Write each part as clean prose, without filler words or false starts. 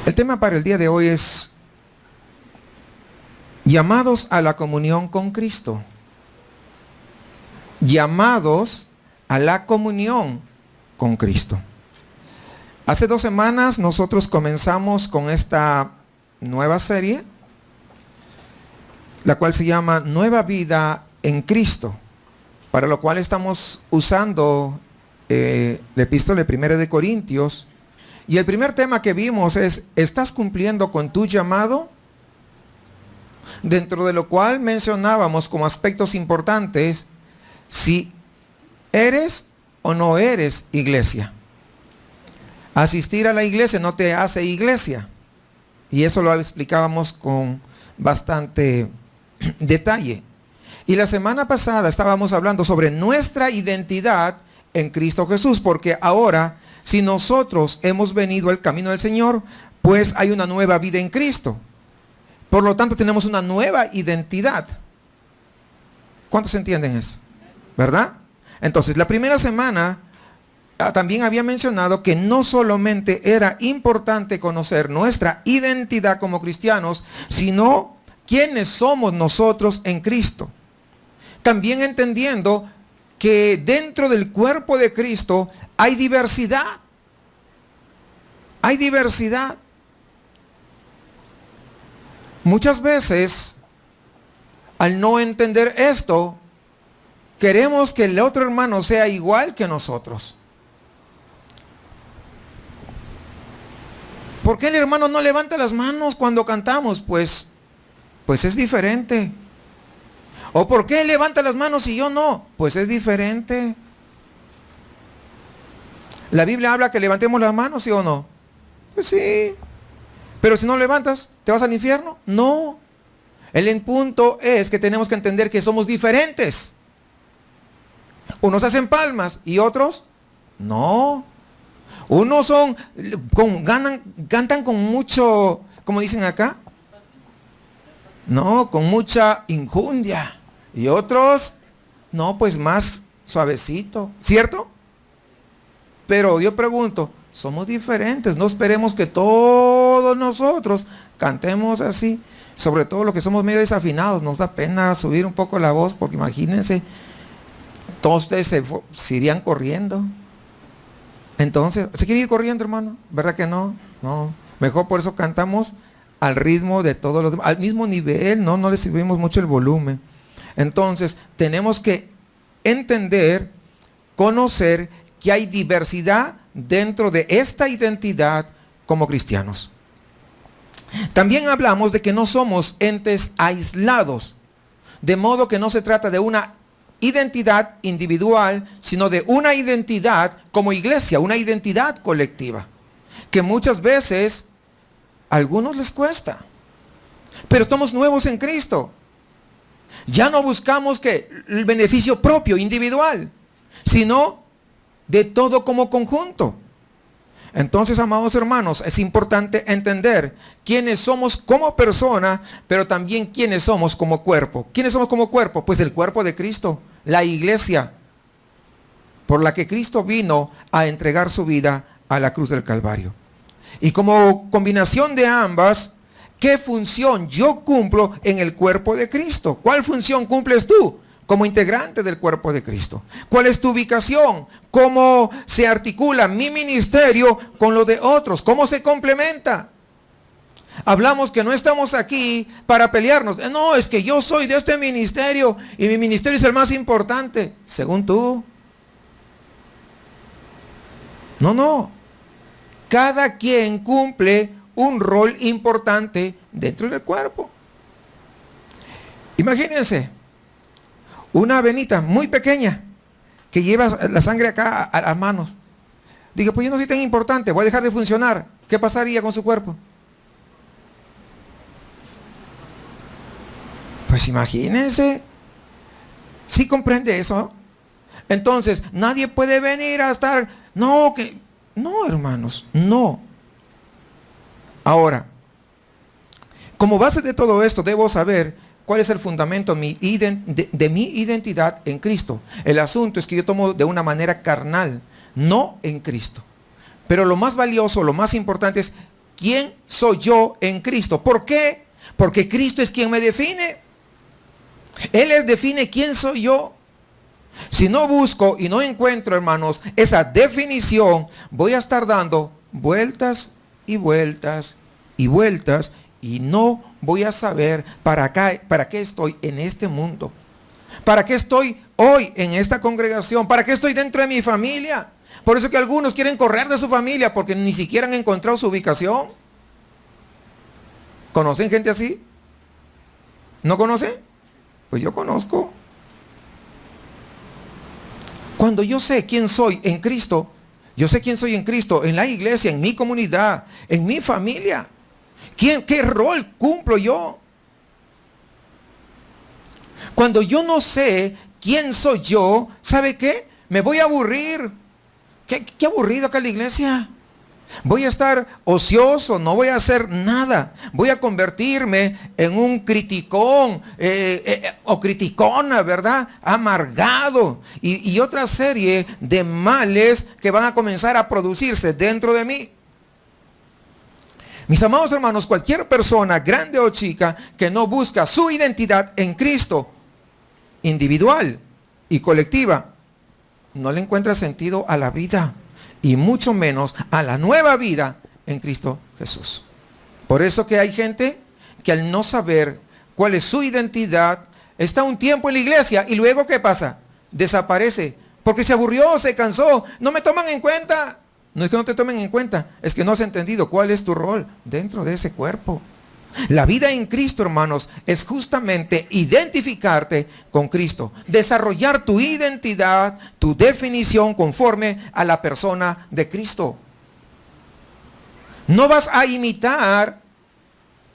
El tema para el día de hoy es llamados a la comunión con Cristo. Llamados a la comunión con Cristo. Hace 2 semanas nosotros comenzamos con esta nueva serie, la cual se llama Nueva Vida en Cristo, para lo cual estamos usando la epístola 1 de Corintios. Y el primer tema que vimos es: ¿estás cumpliendo con tu llamado? Dentro de lo cual mencionábamos como aspectos importantes si eres o no eres iglesia. Asistir a la iglesia no te hace iglesia, y eso lo explicábamos con bastante detalle. Y la semana pasada estábamos hablando sobre nuestra identidad en Cristo Jesús, porque ahora, si nosotros hemos venido al camino del Señor, pues hay una nueva vida en Cristo. Por lo tanto, tenemos una nueva identidad. ¿Cuántos entienden eso? ¿Verdad? Entonces, la primera semana también había mencionado que no solamente era importante conocer nuestra identidad como cristianos, sino quiénes somos nosotros en Cristo. También entendiendo que dentro del cuerpo de Cristo hay diversidad. Hay diversidad. Muchas veces, al no entender esto, queremos que el otro hermano sea igual que nosotros. ¿Por qué el hermano no levanta las manos cuando cantamos? Pues es diferente. ¿O por qué él levanta las manos y yo no? Pues es diferente. La Biblia habla que levantemos las manos, ¿sí o no? Pues sí. Pero si no levantas, ¿te vas al infierno? No. El punto es que tenemos que entender que somos diferentes. Unos hacen palmas y otros no. Unos cantan con mucho, ¿cómo dicen acá? No, con mucha injundia. Y otros, no, pues más suavecito, ¿cierto? Pero yo pregunto, somos diferentes, no esperemos que todos nosotros cantemos así. Sobre todo los que somos medio desafinados, nos da pena subir un poco la voz, porque imagínense, todos ustedes se irían corriendo. Entonces, ¿se quiere ir corriendo, hermano? ¿Verdad que no? No, mejor por eso cantamos al ritmo de todos los demás, al mismo nivel, no le subimos mucho el volumen. Entonces, tenemos que entender, conocer que hay diversidad dentro de esta identidad como cristianos. También hablamos de que no somos entes aislados, de modo que no se trata de una identidad individual, sino de una identidad como iglesia, una identidad colectiva, que muchas veces a algunos les cuesta. Pero estamos nuevos en Cristo. Ya no buscamos que el beneficio propio, individual, sino de todo como conjunto. Entonces, amados hermanos, es importante entender quiénes somos como persona, pero también quiénes somos como cuerpo. ¿Quiénes somos como cuerpo? Pues el cuerpo de Cristo, la iglesia, por la que Cristo vino a entregar su vida a la cruz del Calvario. Y como combinación de ambas, ¿qué función yo cumplo en el cuerpo de Cristo? ¿Cuál función cumples tú como integrante del cuerpo de Cristo? ¿Cuál es tu ubicación? ¿Cómo se articula mi ministerio con lo de otros? ¿Cómo se complementa? Hablamos que no estamos aquí para pelearnos. No, es que yo soy de este ministerio y mi ministerio es el más importante, según tú. No. Cada quien cumple un rol importante dentro del cuerpo. Imagínense una venita muy pequeña que lleva la sangre acá a las manos. Diga, pues yo no soy tan importante, voy a dejar de funcionar. ¿Qué pasaría con su cuerpo? Pues imagínense. ¿Sí comprende eso? Entonces, nadie puede venir a estar... No, hermanos, no. Ahora, como base de todo esto, debo saber cuál es el fundamento de mi identidad en Cristo. El asunto es que yo tomo de una manera carnal, no en Cristo. Pero lo más valioso, lo más importante es quién soy yo en Cristo. ¿Por qué? Porque Cristo es quien me define. Él define quién soy yo. Si no busco y no encuentro, hermanos, esa definición, voy a estar dando vueltas y vueltas y vueltas y no voy a saber para qué estoy en este mundo. ¿Para qué estoy hoy en esta congregación? ¿Para qué estoy dentro de mi familia? Por eso que algunos quieren correr de su familia porque ni siquiera han encontrado su ubicación. ¿Conocen gente así? ¿No conocen? Pues yo conozco. Cuando yo sé quién soy en Cristo, yo sé quién soy en Cristo, en la iglesia, en mi comunidad, en mi familia. ¿Qué rol cumplo yo? Cuando yo no sé quién soy yo, ¿sabe qué? Me voy a aburrir. ¿Qué aburrido acá en la iglesia? Voy a estar ocioso, no voy a hacer nada. Voy a convertirme en un criticón o criticona, ¿verdad? Amargado. Y otra serie de males que van a comenzar a producirse dentro de mí. Mis amados hermanos, cualquier persona, grande o chica, que no busca su identidad en Cristo, individual y colectiva, no le encuentra sentido a la vida y mucho menos a la nueva vida en Cristo Jesús. Por eso que hay gente que al no saber cuál es su identidad, está un tiempo en la iglesia y luego ¿qué pasa? Desaparece porque se aburrió, se cansó, no me toman en cuenta. No es que no te tomen en cuenta, es que no has entendido cuál es tu rol dentro de ese cuerpo. La vida en Cristo, hermanos, es justamente identificarte con Cristo. Desarrollar tu identidad, tu definición conforme a la persona de Cristo. No vas a imitar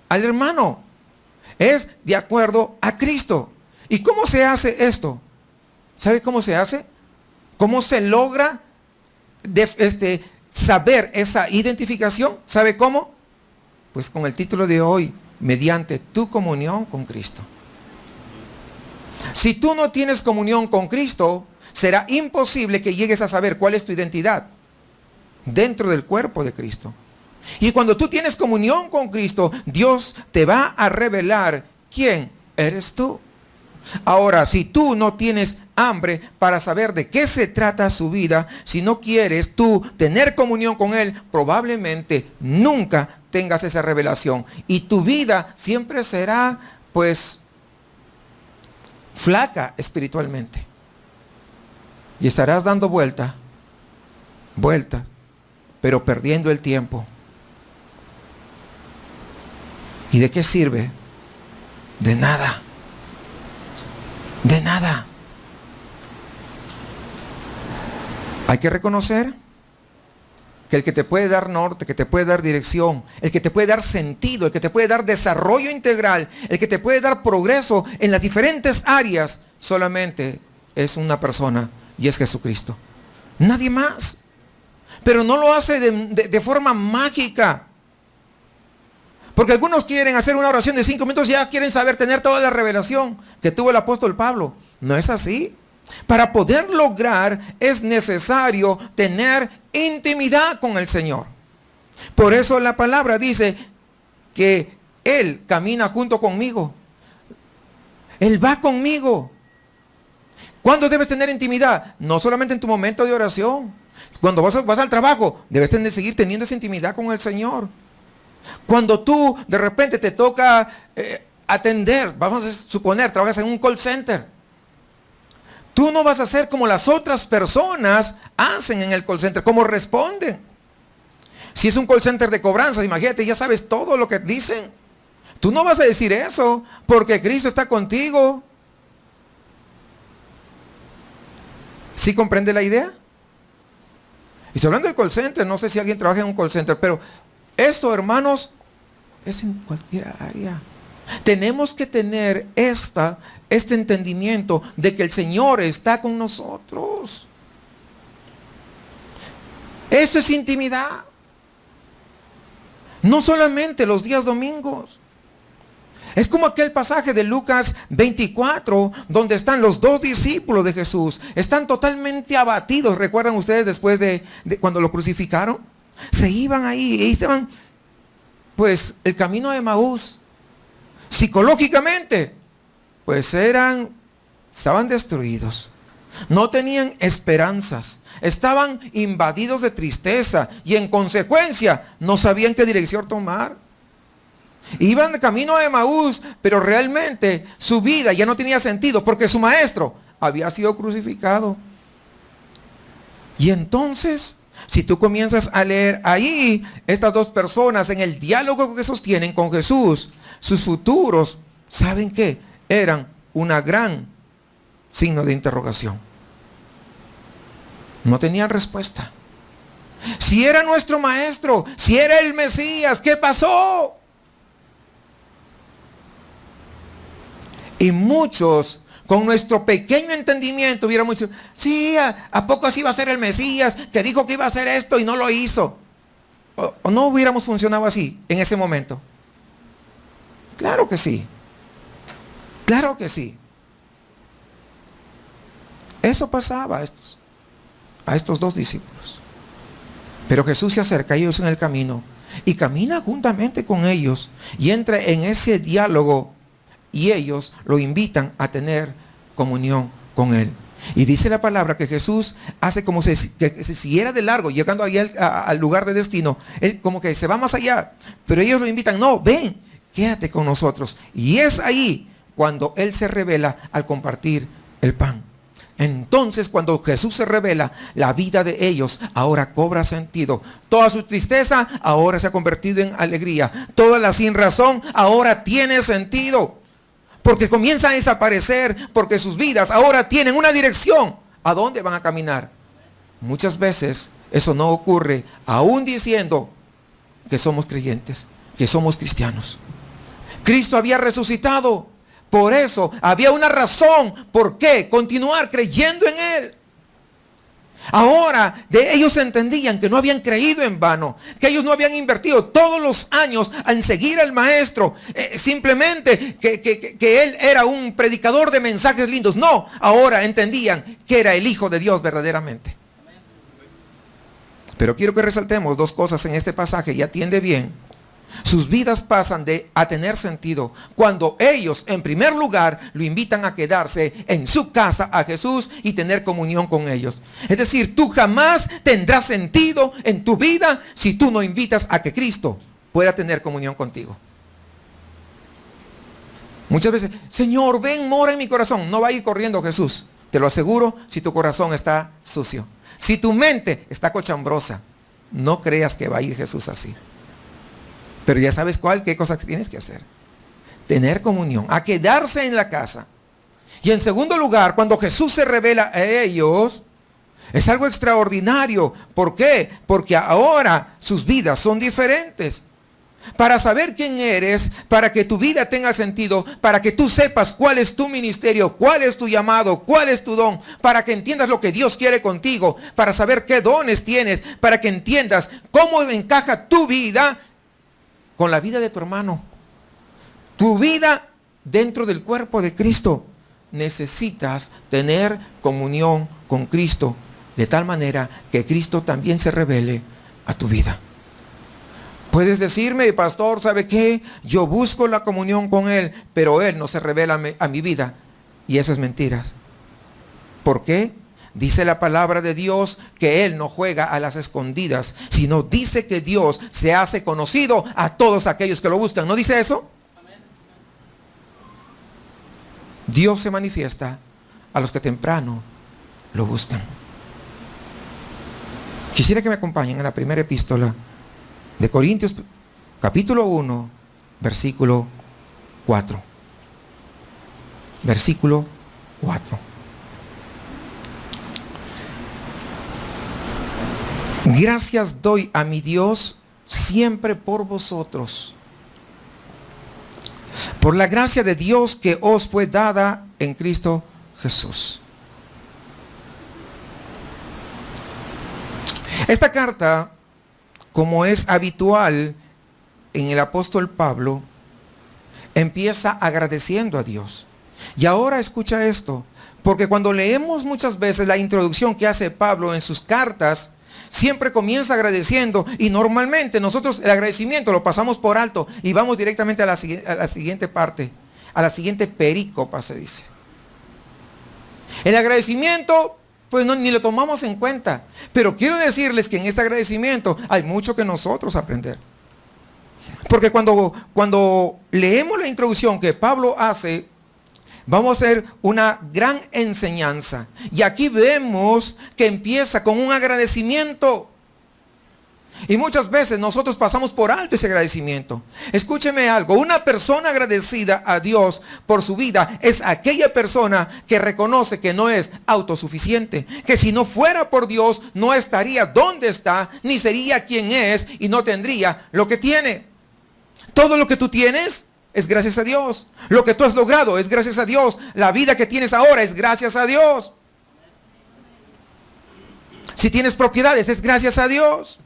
al hermano. Es de acuerdo a Cristo. ¿Y cómo se hace esto? ¿Sabe cómo se hace? ¿Cómo se logra saber esa identificación? ¿Sabe cómo? Pues con el título de hoy, mediante tu comunión con Cristo. Si tú no tienes comunión con Cristo, será imposible que llegues a saber cuál es tu identidad dentro del cuerpo de Cristo. Y cuando tú tienes comunión con Cristo, Dios te va a revelar quién eres tú. Ahora, si tú no tienes hambre para saber de qué se trata su vida, si no quieres tú tener comunión con Él, probablemente nunca tengas esa revelación. Y tu vida siempre será, pues, flaca espiritualmente. Y estarás dando vuelta, pero perdiendo el tiempo. ¿Y de qué sirve? De nada. De nada. Hay que reconocer que el que te puede dar norte, que te puede dar dirección, el que te puede dar sentido, el que te puede dar desarrollo integral, el que te puede dar progreso en las diferentes áreas, solamente es una persona y es Jesucristo. Nadie más. Pero no lo hace de forma mágica. Porque algunos quieren hacer una oración de 5 minutos y ya quieren saber tener toda la revelación que tuvo el apóstol Pablo. No es así. Para poder lograr es necesario tener intimidad con el Señor. Por eso la palabra dice que Él camina junto conmigo. Él va conmigo. ¿Cuándo debes tener intimidad? No solamente en tu momento de oración. Cuando vas al trabajo, debes seguir teniendo esa intimidad con el Señor. Cuando tú de repente te toca atender, vamos a suponer, trabajas en un call center. Tú no vas a hacer como las otras personas hacen en el call center, como responden. Si es un call center de cobranzas, imagínate, ya sabes todo lo que dicen. Tú no vas a decir eso porque Cristo está contigo. ¿Sí comprende la idea? Y estoy hablando del call center, no sé si alguien trabaja en un call center, pero esto, hermanos, es en cualquier área. Tenemos que tener este entendimiento de que el Señor está con nosotros. Eso es intimidad. No solamente los días domingos. Es como aquel pasaje de Lucas 24, donde están los 2 discípulos de Jesús. Están totalmente abatidos. ¿Recuerdan ustedes después de cuando lo crucificaron? Se iban ahí y estaban pues el camino de Emaús, psicológicamente, pues estaban destruidos. No tenían esperanzas. Estaban invadidos de tristeza y en consecuencia no sabían qué dirección tomar. Iban de camino de Emaús, pero realmente su vida ya no tenía sentido porque su maestro había sido crucificado. Y entonces, si tú comienzas a leer ahí, estas dos personas en el diálogo que sostienen con Jesús, sus futuros, ¿saben qué? Eran una gran signo de interrogación. No tenían respuesta. Si era nuestro maestro, si era el Mesías, ¿qué pasó? Y muchos, con nuestro pequeño entendimiento, hubieran dicho, sí, ¿a poco así va a ser el Mesías? Que dijo que iba a hacer esto y no lo hizo. ¿O no hubiéramos funcionado así en ese momento? Claro que sí. Claro que sí. Eso pasaba a estos dos discípulos. Pero Jesús se acerca a ellos en el camino y camina juntamente con ellos y entra en ese diálogo y ellos lo invitan a tener comunión con Él. Y dice la palabra que Jesús hace como que se siguiera de largo, llegando ahí al lugar de destino. Él como que se va más allá, pero ellos lo invitan, no, ven, quédate con nosotros. Y es ahí cuando Él se revela al compartir el pan. Entonces cuando Jesús se revela, la vida de ellos ahora cobra sentido. Toda su tristeza ahora se ha convertido en alegría. Toda la sin razón ahora tiene sentido. Porque comienza a desaparecer, porque sus vidas ahora tienen una dirección. ¿A dónde van a caminar? Muchas veces eso no ocurre, aún diciendo que somos creyentes, que somos cristianos. Cristo había resucitado. Por eso había una razón por qué continuar creyendo en Él. Ahora ellos entendían que no habían creído en vano, que ellos no habían invertido todos los años en seguir al maestro, simplemente que Él era un predicador de mensajes lindos. No, ahora entendían que era el Hijo de Dios verdaderamente. Pero quiero que resaltemos dos cosas en este pasaje y atiende bien. Sus vidas pasan a tener sentido cuando ellos, en primer lugar, lo invitan a quedarse en su casa a Jesús y tener comunión con ellos. Es decir, tú jamás tendrás sentido en tu vida si tú no invitas a que Cristo pueda tener comunión contigo. Muchas veces, Señor, ven, mora en mi corazón. No va a ir corriendo Jesús. Te lo aseguro, si tu corazón está sucio. Si tu mente está cochambrosa, no creas que va a ir Jesús así. Pero ya sabes qué cosas tienes que hacer. Tener comunión, a quedarse en la casa. Y en segundo lugar, cuando Jesús se revela a ellos, es algo extraordinario. ¿Por qué? Porque ahora sus vidas son diferentes. Para saber quién eres, para que tu vida tenga sentido, para que tú sepas cuál es tu ministerio, cuál es tu llamado, cuál es tu don, para que entiendas lo que Dios quiere contigo, para saber qué dones tienes, para que entiendas cómo encaja tu vida con la vida de tu hermano. Tu vida dentro del cuerpo de Cristo. Necesitas tener comunión con Cristo, de tal manera que Cristo también se revele a tu vida. Puedes decirme, pastor, ¿sabe qué? Yo busco la comunión con Él, pero Él no se revela a mi vida. Y eso es mentira. ¿Por qué? Dice la palabra de Dios que Él no juega a las escondidas, sino dice que Dios se hace conocido a todos aquellos que lo buscan. ¿No dice eso? Dios se manifiesta a los que temprano lo buscan. Quisiera que me acompañen en la primera epístola de Corintios, capítulo 1, versículo 4. Versículo 4. Gracias doy a mi Dios siempre por vosotros, por la gracia de Dios que os fue dada en Cristo Jesús. Esta carta, como es habitual en el apóstol Pablo, empieza agradeciendo a Dios. Y ahora escucha esto, porque cuando leemos muchas veces la introducción que hace Pablo en sus cartas, siempre comienza agradeciendo y normalmente nosotros el agradecimiento lo pasamos por alto y vamos directamente a la siguiente parte, a la siguiente perícopa se dice. El agradecimiento pues ni lo tomamos en cuenta, pero quiero decirles que en este agradecimiento hay mucho que nosotros aprender. Porque cuando leemos la introducción que Pablo hace, vamos a hacer una gran enseñanza. Y aquí vemos que empieza con un agradecimiento. Y muchas veces nosotros pasamos por alto ese agradecimiento. Escúcheme algo, una persona agradecida a Dios por su vida es aquella persona que reconoce que no es autosuficiente. Que si no fuera por Dios no estaría donde está, ni sería quien es y no tendría lo que tiene. Todo lo que tú tienes es gracias a Dios. Lo que tú has logrado es gracias a Dios. La vida que tienes ahora es gracias a Dios. Si tienes propiedades es gracias a Dios.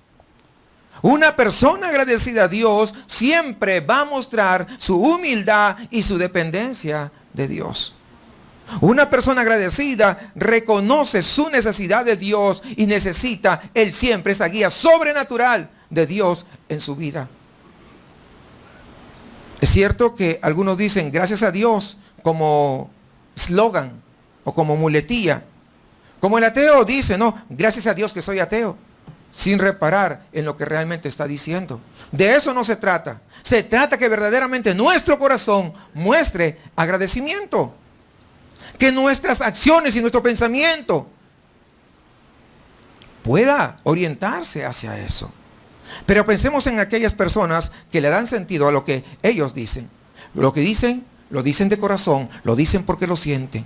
Una persona agradecida a Dios siempre va a mostrar su humildad y su dependencia de Dios. Una persona agradecida reconoce su necesidad de Dios y necesita él siempre esa guía sobrenatural de Dios en su vida. Es cierto que algunos dicen gracias a Dios como eslogan o como muletilla. Como el ateo dice, no, gracias a Dios que soy ateo. Sin reparar en lo que realmente está diciendo. De eso no se trata. Se trata que verdaderamente nuestro corazón muestre agradecimiento. Que nuestras acciones y nuestro pensamiento pueda orientarse hacia eso. Pero pensemos en aquellas personas que le dan sentido a lo que ellos dicen. Lo que dicen, lo dicen de corazón, lo dicen porque lo sienten.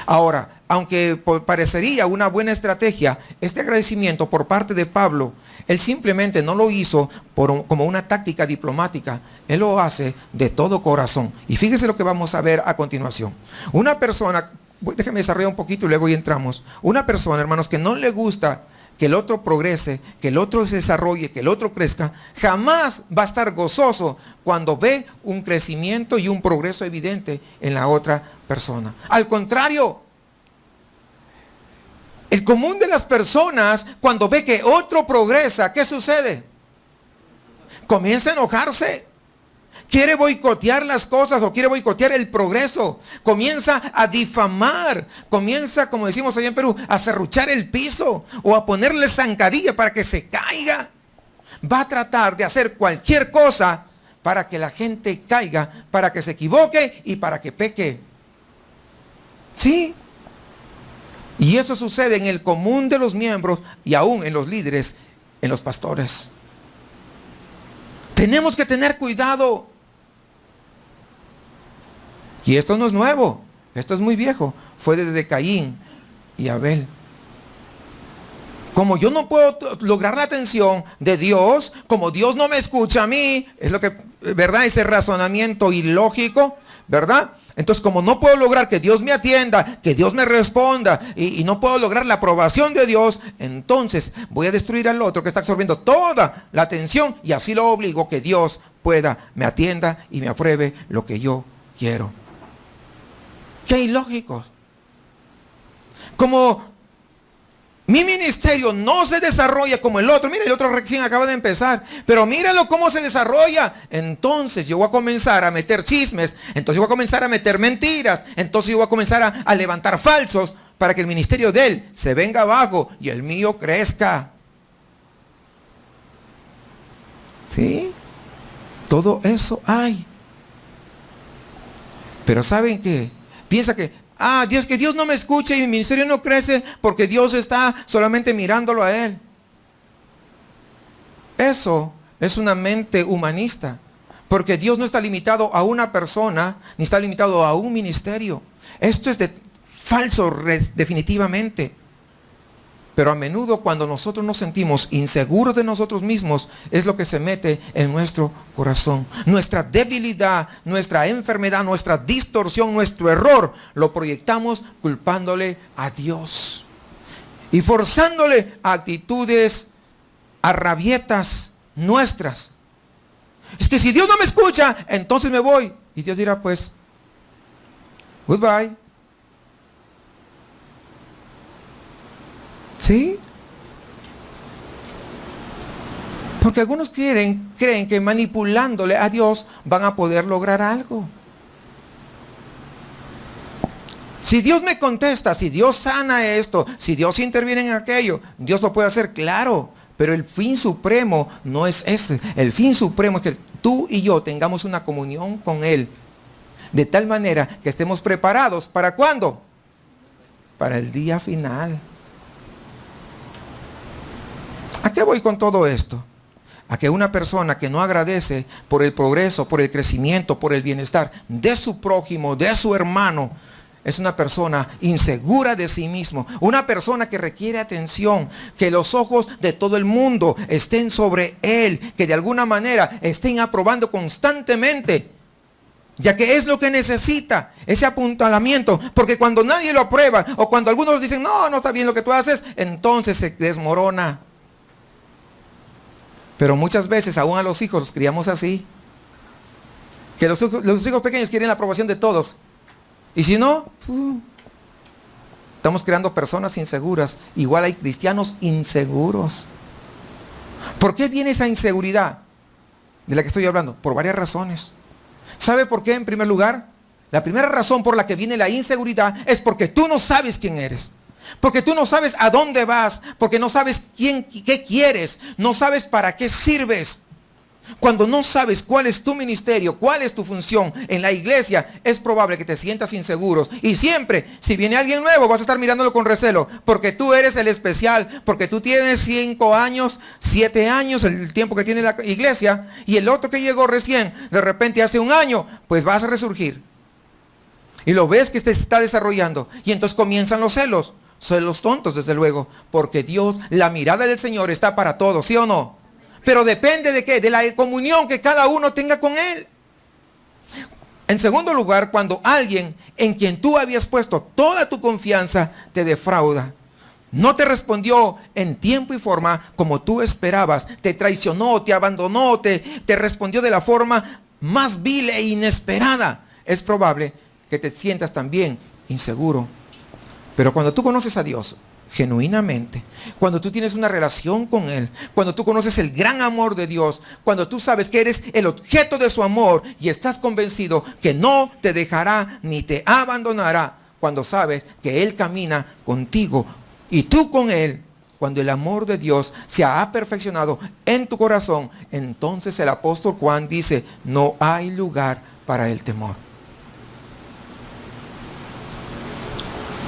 Ahora, aunque parecería una buena estrategia, este agradecimiento por parte de Pablo, él simplemente no lo hizo como una táctica diplomática, él lo hace de todo corazón. Y fíjese lo que vamos a ver a continuación. Una persona, déjeme desarrollar un poquito y luego ya entramos. Una persona, hermanos, que no le gusta que el otro progrese, que el otro se desarrolle, que el otro crezca, jamás va a estar gozoso cuando ve un crecimiento y un progreso evidente en la otra persona. Al contrario, el común de las personas, cuando ve que otro progresa, ¿qué sucede? Comienza a enojarse. Quiere boicotear las cosas o quiere boicotear el progreso. Comienza a difamar. Comienza, como decimos allá en Perú, a serruchar el piso o a ponerle zancadilla para que se caiga. Va a tratar de hacer cualquier cosa para que la gente caiga, para que se equivoque y para que peque. Sí. Y eso sucede en el común de los miembros y aún en los líderes, en los pastores. Tenemos que tener cuidado. Y esto no es nuevo, esto es muy viejo. Fue desde Caín y Abel. Como yo no puedo lograr la atención de Dios, como Dios no me escucha a mí, es lo que, ¿verdad? Ese razonamiento ilógico, ¿verdad? Entonces, como no puedo lograr que Dios me atienda, que Dios me responda, y no puedo lograr la aprobación de Dios, entonces voy a destruir al otro que está absorbiendo toda la atención y así lo obligo que Dios me atienda y me apruebe lo que yo quiero. ¡Qué ilógicos! Como mi ministerio no se desarrolla como el otro. Mira, el otro recién acaba de empezar. Pero míralo cómo se desarrolla. Entonces yo voy a comenzar a meter chismes. Entonces yo voy a comenzar a meter mentiras. Entonces yo voy a comenzar a levantar falsos para que el ministerio de él se venga abajo y el mío crezca. ¿Sí? Todo eso hay. Pero ¿saben qué? Piensa que Dios no me escucha y mi ministerio no crece porque Dios está solamente mirándolo a él. Eso es una mente humanista, porque Dios no está limitado a una persona, ni está limitado a un ministerio. Esto es falso definitivamente. Pero a menudo cuando nosotros nos sentimos inseguros de nosotros mismos, es lo que se mete en nuestro corazón. Nuestra debilidad, nuestra enfermedad, nuestra distorsión, nuestro error, lo proyectamos culpándole a Dios. Y forzándole a actitudes, a rabietas nuestras. Es que si Dios no me escucha, entonces me voy. Y Dios dirá, pues, goodbye. ¿Sí? Porque algunos creen que manipulándole a Dios van a poder lograr algo. Si Dios me contesta, si Dios sana esto, si Dios interviene en aquello, Dios lo puede hacer, claro. Pero el fin supremo no es ese. El fin supremo es que tú y yo tengamos una comunión con Él. De tal manera que estemos preparados. ¿Para cuándo? Para el día final. ¿A qué voy con todo esto? A que una persona que no agradece por el progreso, por el crecimiento, por el bienestar de su prójimo, de su hermano, es una persona insegura de sí mismo, una persona que requiere atención, que los ojos de todo el mundo estén sobre él, que de alguna manera estén aprobando constantemente, ya que es lo que necesita, ese apuntalamiento, porque cuando nadie lo aprueba, o cuando algunos dicen, no, no está bien lo que tú haces, entonces se desmorona. Pero muchas veces aún a los hijos los criamos así, que los hijos pequeños quieren la aprobación de todos. Y si no, estamos creando personas inseguras. Igual hay cristianos inseguros. ¿Por qué viene esa inseguridad de la que estoy hablando? Por varias razones. ¿Sabe por qué? En primer lugar, la primera razón por la que viene la inseguridad es porque tú no sabes quién eres. Porque tú no sabes a dónde vas. Porque no sabes qué quieres. No sabes para qué sirves. Cuando no sabes cuál es tu ministerio, cuál es tu función en la iglesia, es probable que te sientas inseguros. Y siempre, si viene alguien nuevo, vas a estar mirándolo con recelo. Porque tú eres el especial. Porque tú tienes 5 años, 7 años, el tiempo que tiene la iglesia. Y el otro que llegó recién, de repente hace 1 año, pues vas a resurgir. Y lo ves que te está desarrollando. Y entonces comienzan los celos. Celos tontos, desde luego. Porque Dios, la mirada del Señor está para todos, ¿sí o no? Pero depende de qué, de la comunión que cada uno tenga con Él. En segundo lugar, cuando alguien en quien tú habías puesto toda tu confianza te defrauda, no te respondió en tiempo y forma como tú esperabas, te traicionó, te abandonó, te respondió de la forma más vil e inesperada, es probable que te sientas también inseguro. Pero cuando tú conoces a Dios genuinamente, cuando tú tienes una relación con Él, cuando tú conoces el gran amor de Dios, cuando tú sabes que eres el objeto de su amor y estás convencido que no te dejará ni te abandonará, cuando sabes que Él camina contigo y tú con Él, cuando el amor de Dios se ha perfeccionado en tu corazón, entonces el apóstol Juan dice, no hay lugar para el temor.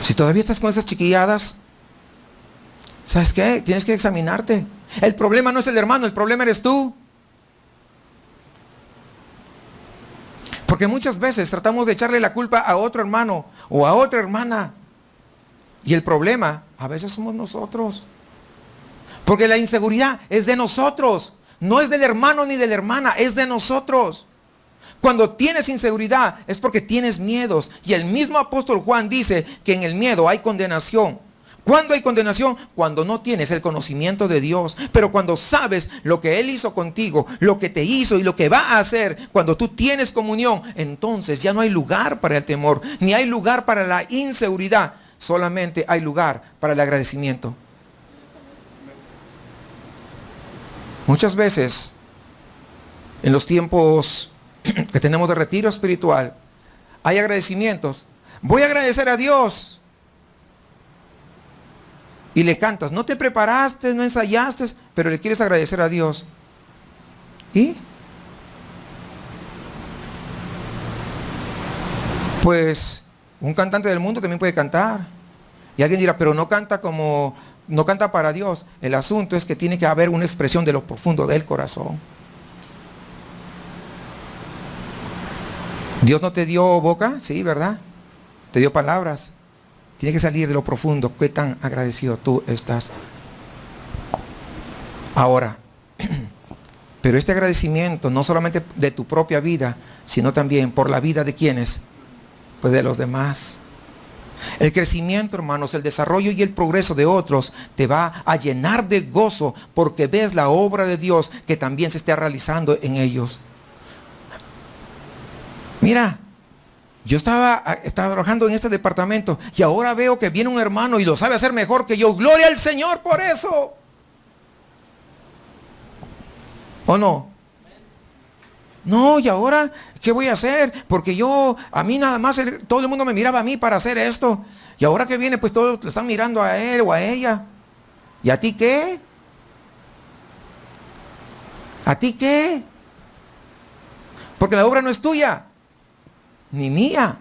Si todavía estás con esas chiquilladas, ¿sabes qué? Tienes que examinarte. El problema no es el hermano, el problema eres tú. Porque muchas veces tratamos de echarle la culpa a otro hermano o a otra hermana. Y el problema a veces somos nosotros. Porque la inseguridad es de nosotros. No es del hermano ni de la hermana, es de nosotros. Cuando tienes inseguridad es porque tienes miedos. Y el mismo apóstol Juan dice que en el miedo hay condenación. ¿Cuándo hay condenación? Cuando no tienes el conocimiento de Dios. Pero cuando sabes lo que Él hizo contigo, lo que te hizo y lo que va a hacer, cuando tú tienes comunión, entonces ya no hay lugar para el temor, ni hay lugar para la inseguridad. Solamente hay lugar para el agradecimiento. Muchas veces, en los tiempos que tenemos de retiro espiritual, hay agradecimientos. Voy a agradecer a Dios. Y le cantas, no te preparaste, no ensayaste, pero le quieres agradecer a Dios. ¿Y? Pues un cantante del mundo también puede cantar. Y alguien dirá, pero no canta para Dios. El asunto es que tiene que haber una expresión de lo profundo del corazón. Dios no te dio boca, sí, ¿verdad? Te dio palabras. Tiene que salir de lo profundo. ¿Qué tan agradecido tú estás? Ahora, pero este agradecimiento no solamente de tu propia vida, sino también por la vida de quienes, pues de los demás. El crecimiento, hermanos, el desarrollo y el progreso de otros te va a llenar de gozo porque ves la obra de Dios que también se está realizando en ellos. Mira, yo estaba trabajando en este departamento y ahora veo que viene un hermano y lo sabe hacer mejor que yo. ¡Gloria al Señor por eso! ¿O no? No, y ahora, ¿qué voy a hacer? Porque a mí nada más, todo el mundo me miraba a mí para hacer esto. Y ahora que viene, pues todos lo están mirando a él o a ella. ¿Y a ti qué? ¿A ti qué? Porque la obra no es tuya, ni mía.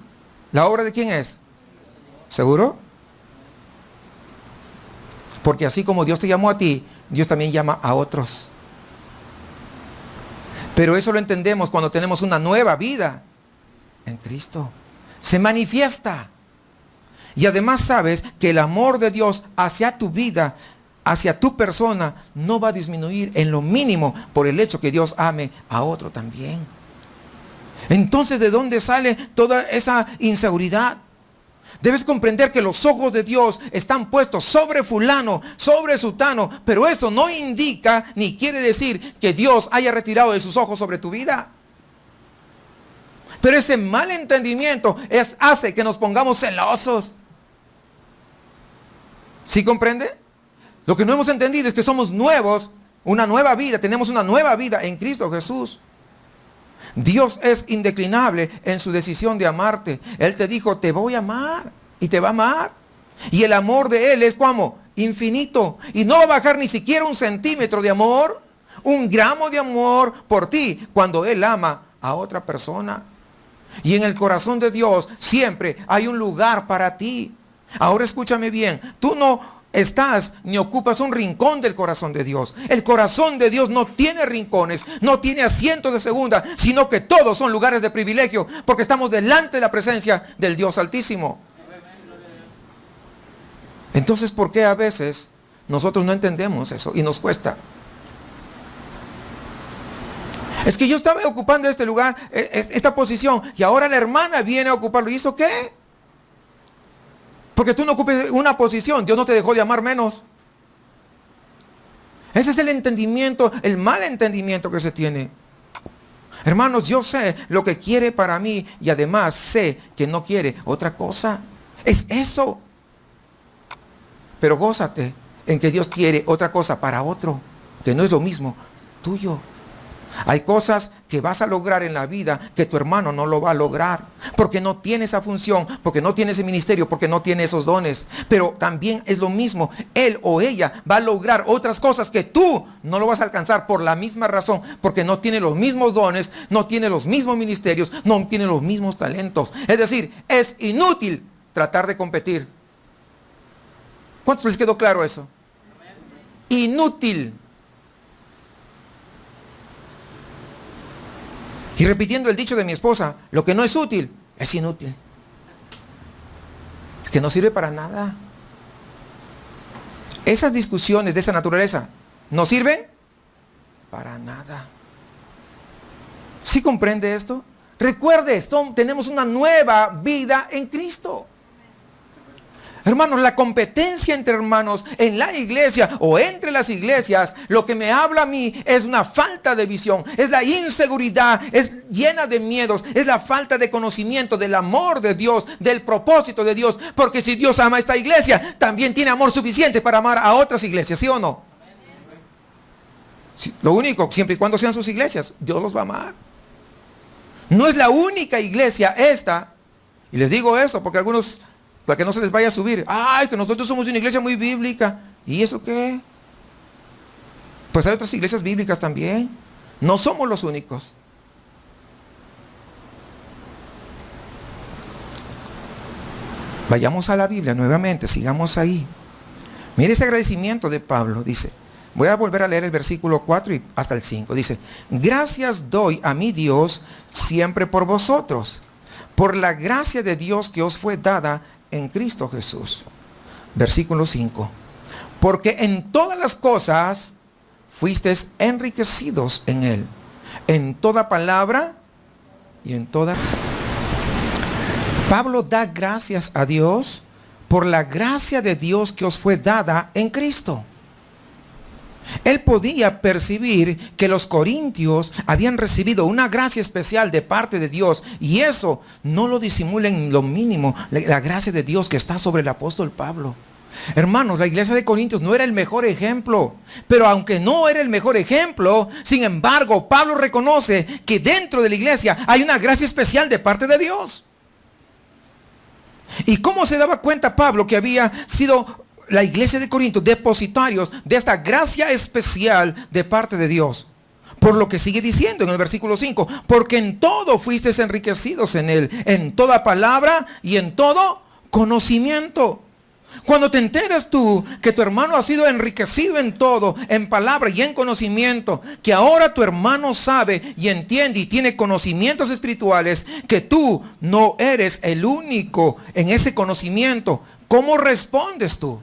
¿La obra de quién es? ¿Seguro? Porque así como Dios te llamó a ti, Dios también llama a otros. Pero eso lo entendemos cuando tenemos una nueva vida en Cristo. Se manifiesta. Y además sabes que el amor de Dios hacia tu vida, hacia tu persona, no va a disminuir en lo mínimo por el hecho que Dios ame a otro también. Entonces, ¿de dónde sale toda esa inseguridad? Debes comprender que los ojos de Dios están puestos sobre fulano, sobre sutano, pero eso no indica ni quiere decir que Dios haya retirado de sus ojos sobre tu vida. Pero ese mal entendimiento hace que nos pongamos celosos. ¿Sí comprende? Lo que no hemos entendido es que somos nuevos, una nueva vida, tenemos una nueva vida en Cristo Jesús. Dios es indeclinable en su decisión de amarte. Él te dijo, te voy a amar y te va a amar. Y el amor de Él es como infinito. Y no va a bajar ni siquiera 1 centímetro de amor, 1 gramo de amor por ti cuando Él ama a otra persona. Y en el corazón de Dios siempre hay un lugar para ti. Ahora escúchame bien, tú no estás ni ocupas un rincón del corazón de Dios. El corazón de Dios no tiene rincones, no tiene asientos de segunda, sino que todos son lugares de privilegio, porque estamos delante de la presencia del Dios Altísimo. Entonces, ¿por qué a veces nosotros no entendemos eso y nos cuesta? Es que yo estaba ocupando este lugar, esta posición, y ahora la hermana viene a ocuparlo. ¿Y eso qué? Porque tú no ocupes una posición, Dios no te dejó de amar menos. Ese es el entendimiento, el mal entendimiento que se tiene. Hermanos, yo sé lo que quiere para mí y además sé que no quiere otra cosa. Es eso. Pero gózate en que Dios quiere otra cosa para otro, que no es lo mismo tuyo. Hay cosas que vas a lograr en la vida que tu hermano no lo va a lograr, porque no tiene esa función, porque no tiene ese ministerio, porque no tiene esos dones. Pero también es lo mismo, él o ella va a lograr otras cosas que tú no lo vas a alcanzar por la misma razón, porque no tiene los mismos dones, no tiene los mismos ministerios, no tiene los mismos talentos. Es decir, es inútil tratar de competir. ¿Cuántos les quedó claro eso? Inútil. Y repitiendo el dicho de mi esposa, lo que no es útil, es inútil. Es que no sirve para nada. Esas discusiones de esa naturaleza, ¿no sirven? Para nada. ¿Sí comprende esto? Recuerde, tenemos una nueva vida en Cristo. Hermanos, la competencia entre hermanos en la iglesia o entre las iglesias, lo que me habla a mí es una falta de visión, es la inseguridad, es llena de miedos, es la falta de conocimiento del amor de Dios, del propósito de Dios. Porque si Dios ama a esta iglesia, también tiene amor suficiente para amar a otras iglesias, ¿sí o no? Sí, lo único, siempre y cuando sean sus iglesias, Dios los va a amar. No es la única iglesia esta, y les digo eso porque algunos, para que no se les vaya a subir, ay, que nosotros somos una iglesia muy bíblica. ¿Y eso qué? Pues hay otras iglesias bíblicas también. No somos los únicos. Vayamos a la Biblia nuevamente, sigamos ahí. Mire ese agradecimiento de Pablo, dice. Voy a volver a leer el versículo 4 y hasta el 5. Dice, gracias doy a mi Dios siempre por vosotros, por la gracia de Dios que os fue dada en Cristo Jesús. Versículo 5. Porque en todas las cosas fuisteis enriquecidos en Él, en toda palabra y en toda... Pablo da gracias a Dios por la gracia de Dios que os fue dada en Cristo. Él podía percibir que los corintios habían recibido una gracia especial de parte de Dios, y eso no lo disimula en lo mínimo la gracia de Dios que está sobre el apóstol Pablo. Hermanos, la iglesia de Corintios no era el mejor ejemplo, pero aunque no era el mejor ejemplo, sin embargo, Pablo reconoce que dentro de la iglesia hay una gracia especial de parte de Dios. ¿Y cómo se daba cuenta Pablo que había sido la iglesia de Corintios depositarios de esta gracia especial de parte de Dios? Por lo que sigue diciendo en el versículo 5, porque en todo fuisteis enriquecidos en él, en toda palabra y en todo conocimiento. Cuando te enteras tú que tu hermano ha sido enriquecido en todo, en palabra y en conocimiento, que ahora tu hermano sabe y entiende y tiene conocimientos espirituales, que tú no eres el único en ese conocimiento, ¿cómo respondes tú?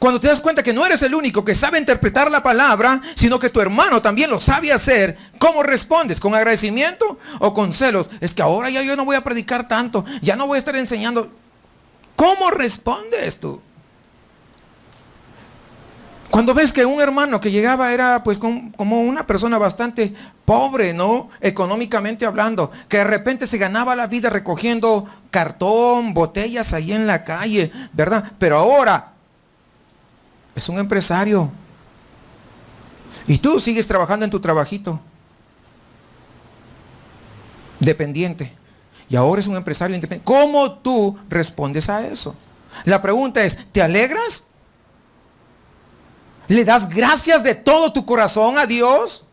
Cuando te das cuenta que no eres el único que sabe interpretar la palabra, sino que tu hermano también lo sabe hacer, ¿cómo respondes? ¿Con agradecimiento o con celos? Es que ahora ya yo no voy a predicar tanto, ya no voy a estar enseñando. ¿Cómo respondes tú? Cuando ves que un hermano que llegaba era pues como una persona bastante pobre, ¿no? Económicamente hablando, que de repente se ganaba la vida recogiendo cartón, botellas ahí en la calle, ¿verdad? Pero ahora es un empresario. Y tú sigues trabajando en tu trabajito. Dependiente. Y ahora es un empresario independiente. ¿Cómo tú respondes a eso? La pregunta es, ¿te alegras? ¿Le das gracias de todo tu corazón a Dios?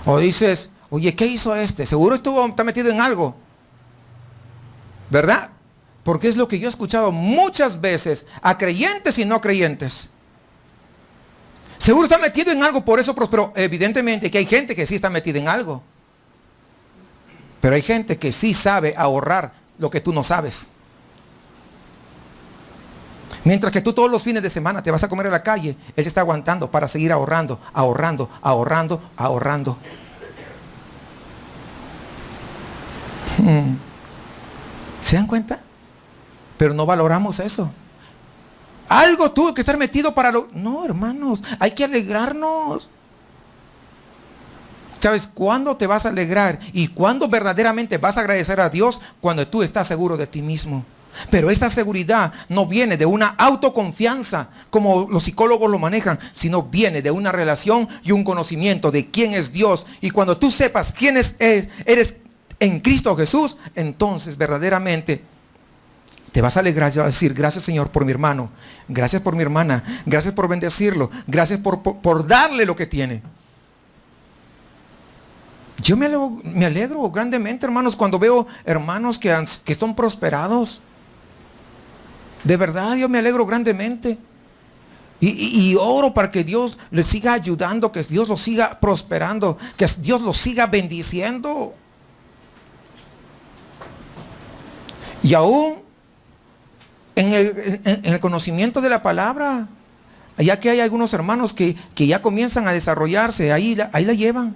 O dices, oye, ¿qué hizo este? Seguro está metido en algo. ¿Verdad? Porque es lo que yo he escuchado muchas veces a creyentes y no creyentes. Seguro está metido en algo, por eso prosperó. Evidentemente que hay gente que sí está metida en algo. Pero hay gente que sí sabe ahorrar lo que tú no sabes. Mientras que tú todos los fines de semana te vas a comer a la calle, él se está aguantando para seguir ahorrando, ahorrando, ahorrando, ahorrando. ¿Se dan cuenta? Pero no valoramos eso. Algo tuvo que estar metido para lo... No, hermanos, hay que alegrarnos. ¿Sabes cuándo te vas a alegrar? Y cuándo verdaderamente vas a agradecer a Dios, cuando tú estás seguro de ti mismo. Pero esta seguridad no viene de una autoconfianza, como los psicólogos lo manejan, sino viene de una relación y un conocimiento de quién es Dios. Y cuando tú sepas quién eres en Cristo Jesús, entonces verdaderamente te vas a alegrar y vas a decir, gracias Señor por mi hermano, gracias por mi hermana, gracias por bendecirlo, gracias por darle lo que tiene. Yo me alegro grandemente, hermanos, cuando veo hermanos que son prosperados. De verdad, yo me alegro grandemente. Y oro para que Dios les siga ayudando, que Dios los siga prosperando, que Dios los siga bendiciendo. Y aún en el conocimiento de la palabra, ya que hay algunos hermanos que ya comienzan a desarrollarse, ahí la llevan.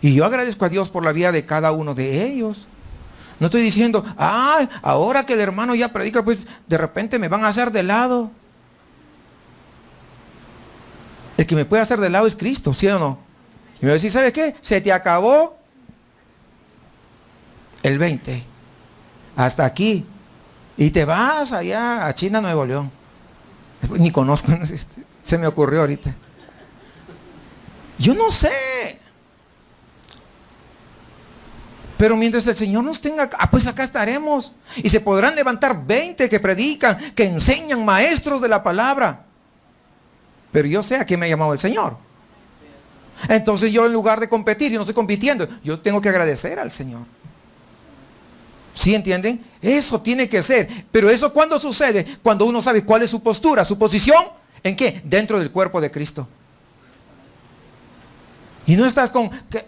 Y yo agradezco a Dios por la vida de cada uno de ellos. No estoy diciendo, ahora que el hermano ya predica, pues de repente me van a hacer de lado. El que me puede hacer de lado es Cristo, ¿sí o no? Y me va a decir, ¿sabes qué? Se te acabó el 20. Hasta aquí. Y te vas allá a China, Nuevo León. Ni conozco, se me ocurrió ahorita. Yo no sé. Pero mientras el Señor nos tenga, pues acá estaremos. Y se podrán levantar 20 que predican, que enseñan, maestros de la palabra. Pero yo sé a quién me ha llamado el Señor. Entonces yo, en lugar de competir, yo no estoy compitiendo, yo tengo que agradecer al Señor. ¿Sí entienden? Eso tiene que ser. Pero eso ¿cuándo sucede? Cuando uno sabe cuál es su postura, su posición. ¿En qué? Dentro del cuerpo de Cristo. Y no estás con que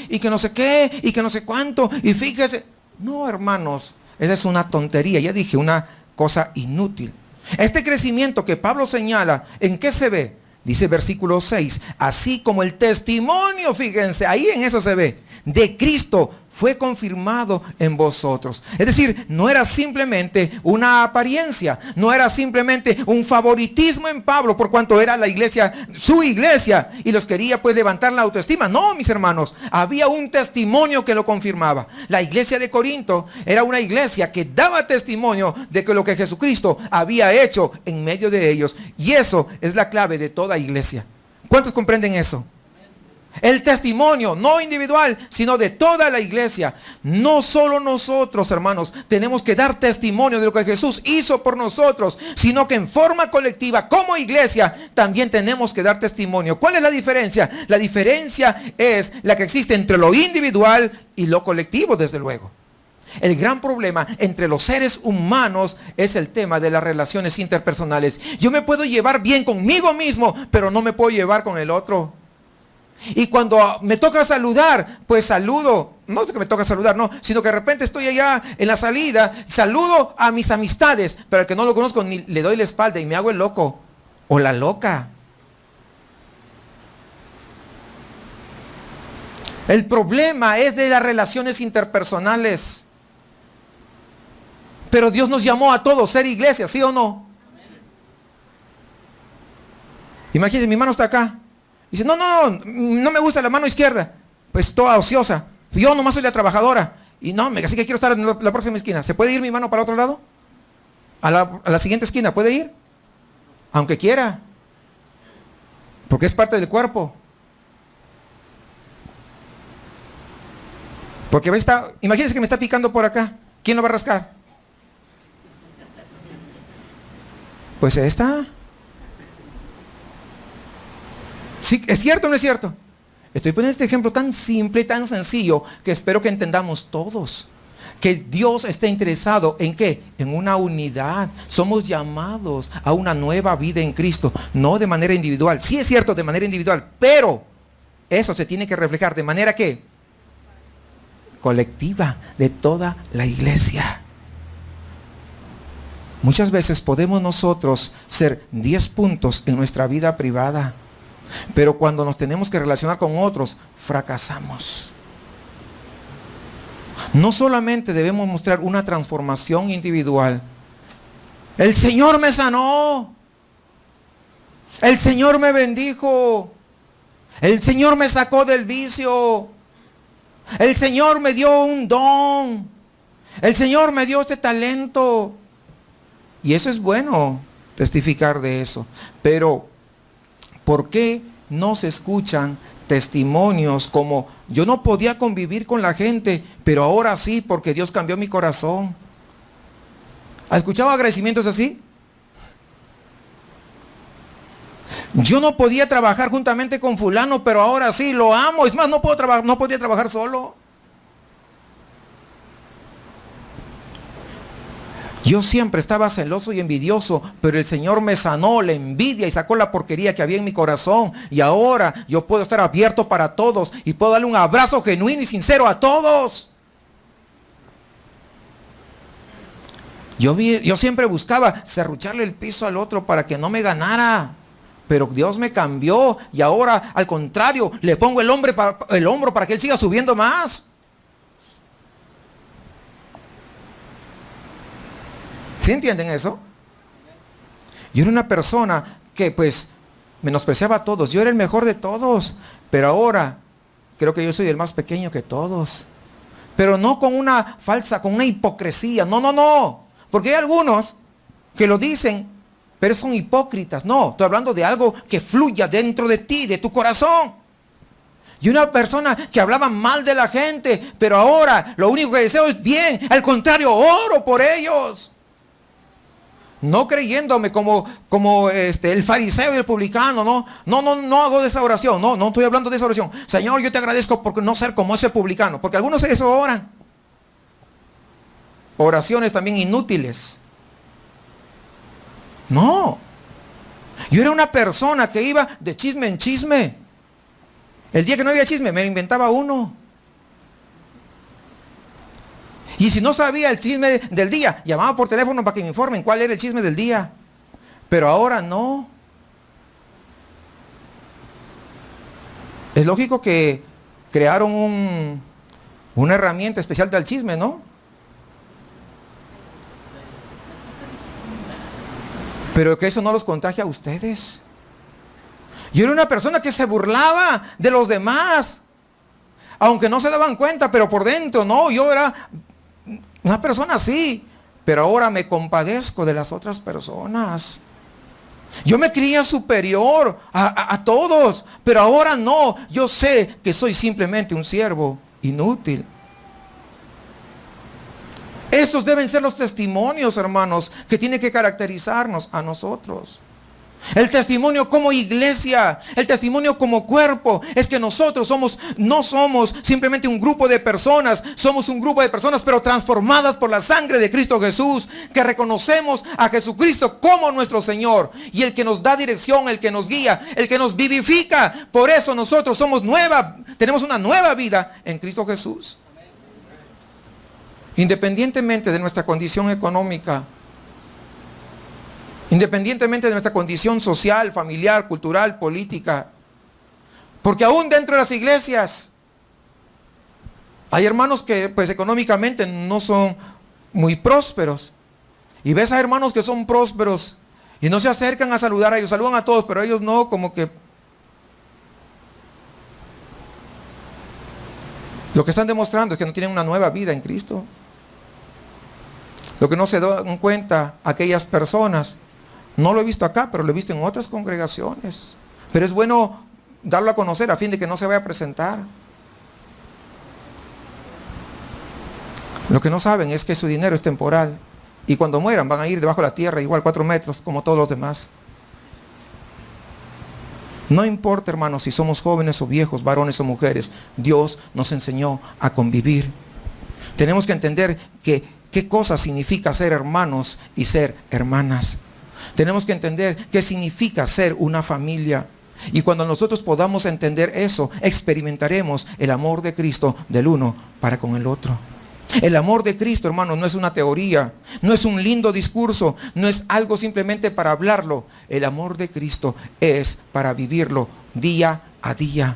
y que no sé qué, y que no sé cuánto, y fíjese. No, hermanos, esa es una tontería. Ya dije, una cosa inútil. Este crecimiento que Pablo señala, ¿en qué se ve? Dice versículo 6, así como el testimonio, fíjense, ahí en eso se ve, de Cristo fue confirmado en vosotros. Es decir, no era simplemente una apariencia, no era simplemente un favoritismo en Pablo por cuanto era la iglesia, su iglesia, y los quería pues levantar la autoestima. No, mis hermanos, había un testimonio que lo confirmaba. La iglesia de Corinto era una iglesia que daba testimonio de que lo que Jesucristo había hecho en medio de ellos. Y eso es la clave de toda iglesia. ¿Cuántos comprenden eso? El testimonio, no individual, sino de toda la iglesia. No solo nosotros, hermanos, tenemos que dar testimonio de lo que Jesús hizo por nosotros, sino que en forma colectiva, como iglesia, también tenemos que dar testimonio. ¿Cuál es la diferencia? La diferencia es la que existe entre lo individual y lo colectivo, desde luego. El gran problema entre los seres humanos es el tema de las relaciones interpersonales. Yo me puedo llevar bien conmigo mismo, pero no me puedo llevar con el otro. Y cuando me toca saludar, pues saludo. No es que me toca saludar, no, sino que de repente estoy allá en la salida, saludo a mis amistades, pero al que no lo conozco ni le doy la espalda y me hago el loco o la loca. El problema es de las relaciones interpersonales. Pero Dios nos llamó a todos ser iglesia, ¿sí o no? Imagínense, mi mano está acá. Dice, no me gusta la mano izquierda. Pues toda ociosa. Yo nomás soy la trabajadora. Y no, así que quiero estar en la próxima esquina. ¿Se puede ir mi mano para el otro lado? A la siguiente esquina, ¿puede ir? Aunque quiera. Porque es parte del cuerpo. Porque imagínense que me está picando por acá. ¿Quién lo va a rascar? Pues esta. Sí, ¿es cierto o no es cierto? Estoy poniendo este ejemplo tan simple y tan sencillo que espero que entendamos todos. Que Dios está interesado en ¿qué? En una unidad. Somos llamados a una nueva vida en Cristo, no de manera individual. Sí es cierto, de manera individual, pero eso se tiene que reflejar de manera ¿qué? Colectiva, de toda la iglesia. Muchas veces podemos nosotros ser 10 puntos en nuestra vida privada, pero cuando nos tenemos que relacionar con otros, fracasamos. No solamente debemos mostrar una transformación individual. El Señor me sanó. El Señor me bendijo. El Señor me sacó del vicio. El Señor me dio un don. El Señor me dio este talento. Y eso es bueno, testificar de eso. Pero, ¿por qué no se escuchan testimonios como yo no podía convivir con la gente, pero ahora sí porque Dios cambió mi corazón? ¿Has escuchado agradecimientos así? Yo no podía trabajar juntamente con fulano, pero ahora sí lo amo. Es más, no podía trabajar solo. Yo siempre estaba celoso y envidioso, pero el Señor me sanó la envidia y sacó la porquería que había en mi corazón. Y ahora yo puedo estar abierto para todos y puedo darle un abrazo genuino y sincero a todos. Yo siempre buscaba serrucharle el piso al otro para que no me ganara. Pero Dios me cambió y ahora, al contrario, le pongo el hombro para que Él siga subiendo más. ¿Sí entienden eso? Yo era una persona que pues menospreciaba a todos. Yo era el mejor de todos. Pero ahora creo que yo soy el más pequeño que todos. Pero no con una con una hipocresía. No. Porque hay algunos que lo dicen, pero son hipócritas. No, estoy hablando de algo que fluya dentro de ti, de tu corazón. Y una persona que hablaba mal de la gente, pero ahora lo único que deseo es bien. Al contrario, oro por ellos. No creyéndome como el fariseo y el publicano, no hago de esa oración, no estoy hablando de esa oración. Señor, yo te agradezco por no ser como ese publicano, porque algunos de eso oran. Oraciones también inútiles. No. Yo era una persona que iba de chisme en chisme. El día que no había chisme, me inventaba uno. Y si no sabía el chisme del día, llamaba por teléfono para que me informen cuál era el chisme del día. Pero ahora no. Es lógico que crearon Una herramienta especial del chisme, ¿no? Pero que eso no los contagia a ustedes. Yo era una persona que se burlaba de los demás, aunque no se daban cuenta, pero por dentro, no, yo era una persona así. Pero ahora me compadezco de las otras personas. Yo me creía superior a todos, pero ahora no. Yo sé que soy simplemente un siervo inútil. Esos deben ser los testimonios, hermanos, que tienen que caracterizarnos a nosotros. El testimonio como iglesia, el testimonio como cuerpo, es que nosotros no somos simplemente un grupo de personas, somos un grupo de personas pero transformadas por la sangre de Cristo Jesús, que reconocemos a Jesucristo como nuestro Señor y el que nos da dirección, el que nos guía, el que nos vivifica. Por eso nosotros tenemos una nueva vida en Cristo Jesús. Independientemente de nuestra condición económica, independientemente de nuestra condición social, familiar, cultural, política. Porque aún dentro de las iglesias hay hermanos que pues económicamente no son muy prósperos. Y ves a hermanos que son prósperos y no se acercan a saludar a ellos, saludan a todos, pero ellos no, como que lo que están demostrando es que no tienen una nueva vida en Cristo. Lo que no se dan cuenta aquellas personas. No lo he visto acá, pero lo he visto en otras congregaciones. Pero es bueno darlo a conocer a fin de que no se vaya a presentar. Lo que no saben es que su dinero es temporal. Y cuando mueran van a ir debajo de la tierra, igual 4 metros, como todos los demás. No importa, hermanos, si somos jóvenes o viejos, varones o mujeres. Dios nos enseñó a convivir. Tenemos que entender qué cosa significa ser hermanos y ser hermanas. Tenemos que entender qué significa ser una familia. Y cuando nosotros podamos entender eso, experimentaremos el amor de Cristo del uno para con el otro. El amor de Cristo, hermanos, no es una teoría, no es un lindo discurso, no es algo simplemente para hablarlo. El amor de Cristo es para vivirlo día a día.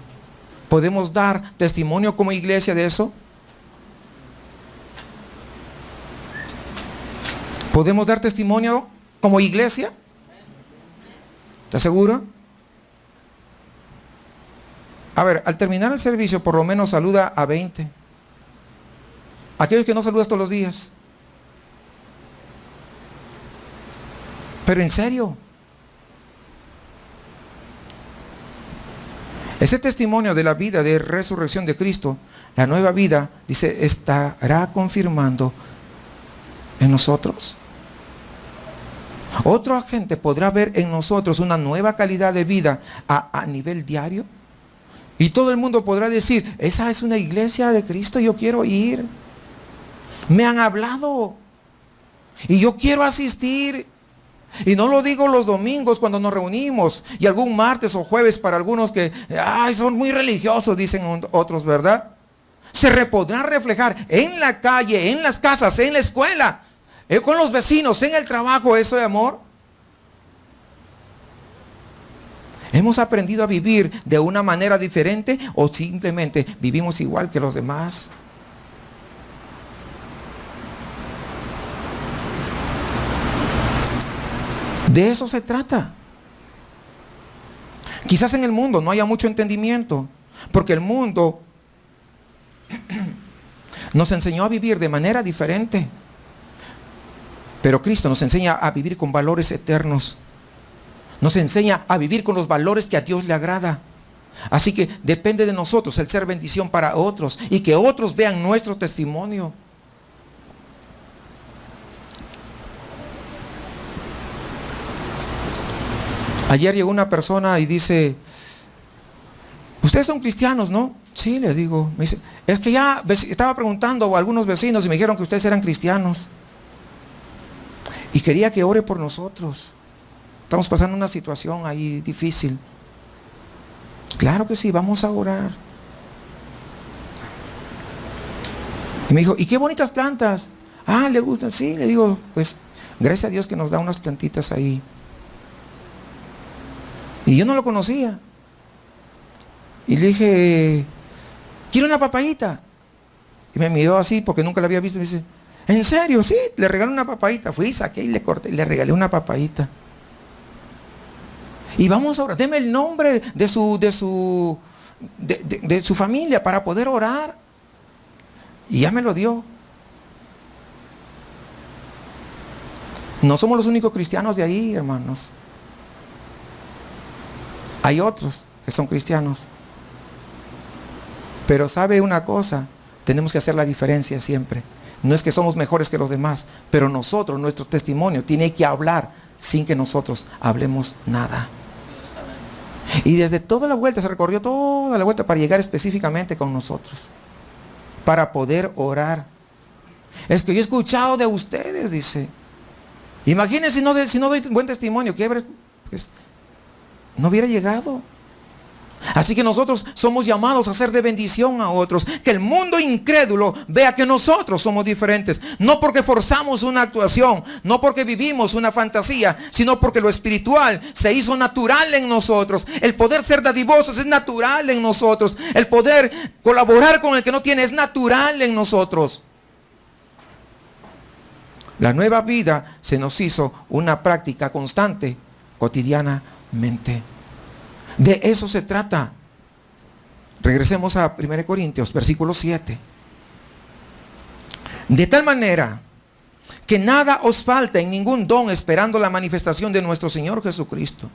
¿Podemos dar testimonio como iglesia de eso? ¿Podemos dar testimonio como iglesia? ¿Estás seguro? A ver, al terminar el servicio, por lo menos saluda a 20. Aquellos que no saludas todos los días. Pero en serio. Ese testimonio de la vida de resurrección de Cristo, la nueva vida, dice, estará confirmando en nosotros. Otra gente podrá ver en nosotros una nueva calidad de vida a nivel diario. Y todo el mundo podrá decir, esa es una iglesia de Cristo, yo quiero ir. Me han hablado. Y yo quiero asistir. Y no lo digo los domingos cuando nos reunimos. Y algún martes o jueves para algunos que, son muy religiosos, dicen otros, ¿verdad? Se podrán reflejar en la calle, en las casas, en la escuela. Con los vecinos, en el trabajo, eso de amor. ¿Hemos aprendido a vivir de una manera diferente o simplemente vivimos igual que los demás? De eso se trata. Quizás en el mundo no haya mucho entendimiento, porque el mundo nos enseñó a vivir de manera diferente. Pero Cristo nos enseña a vivir con valores eternos. Nos enseña a vivir con los valores que a Dios le agrada. Así que depende de nosotros el ser bendición para otros y que otros vean nuestro testimonio. Ayer llegó una persona y dice, ustedes son cristianos, ¿no? Sí, le digo. Me dice, es que ya estaba preguntando a algunos vecinos y me dijeron que ustedes eran cristianos. Y quería que ore por nosotros. Estamos pasando una situación ahí difícil. Claro que sí, vamos a orar. Y me dijo, ¿y qué bonitas plantas? ¿Le gustan? Sí, le digo, pues gracias a Dios que nos da unas plantitas ahí. Y yo no lo conocía. Y le dije, ¿quiere una papayita? Y me miró así porque nunca la había visto. Y me dice, ¿en serio? Sí, le regalé una papadita. Fui, saqué y le corté y le regalé una papadita. Y vamos a orar. Deme el nombre de su familia para poder orar. Y ya me lo dio. No somos los únicos cristianos de ahí, hermanos. Hay otros que son cristianos. Pero sabe una cosa, tenemos que hacer la diferencia siempre. No es que somos mejores que los demás, pero nosotros, nuestro testimonio tiene que hablar sin que nosotros hablemos nada. Y desde toda la vuelta, se recorrió toda la vuelta para llegar específicamente con nosotros, para poder orar. Es que yo he escuchado de ustedes, dice. Imagínense si no doy buen testimonio, que pues, no hubiera llegado. Así que nosotros somos llamados a ser de bendición a otros. Que el mundo incrédulo vea que nosotros somos diferentes. No porque forzamos una actuación, no porque vivimos una fantasía, sino porque lo espiritual se hizo natural en nosotros. El poder ser dadivosos es natural en nosotros. El poder colaborar con el que no tiene es natural en nosotros. La nueva vida se nos hizo una práctica constante, cotidianamente. De eso se trata. Regresemos a 1 Corintios, versículo 7. De tal manera que nada os falta en ningún don, esperando la manifestación de nuestro Señor Jesucristo.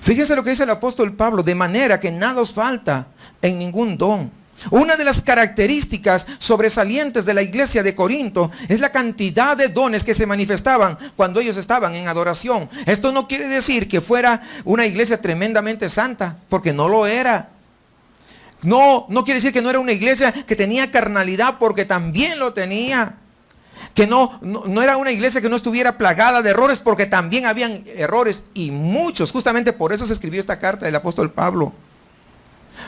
Fíjense lo que dice el apóstol Pablo, de manera que nada os falta en ningún don. Una de las características sobresalientes de la iglesia de Corinto es la cantidad de dones que se manifestaban cuando ellos estaban en adoración. Esto no quiere decir que fuera una iglesia tremendamente santa, porque no lo era. No quiere decir que no era una iglesia que tenía carnalidad, porque también lo tenía. Que no era una iglesia que no estuviera plagada de errores, porque también habían errores, y muchos. Justamente por eso se escribió esta carta del apóstol Pablo.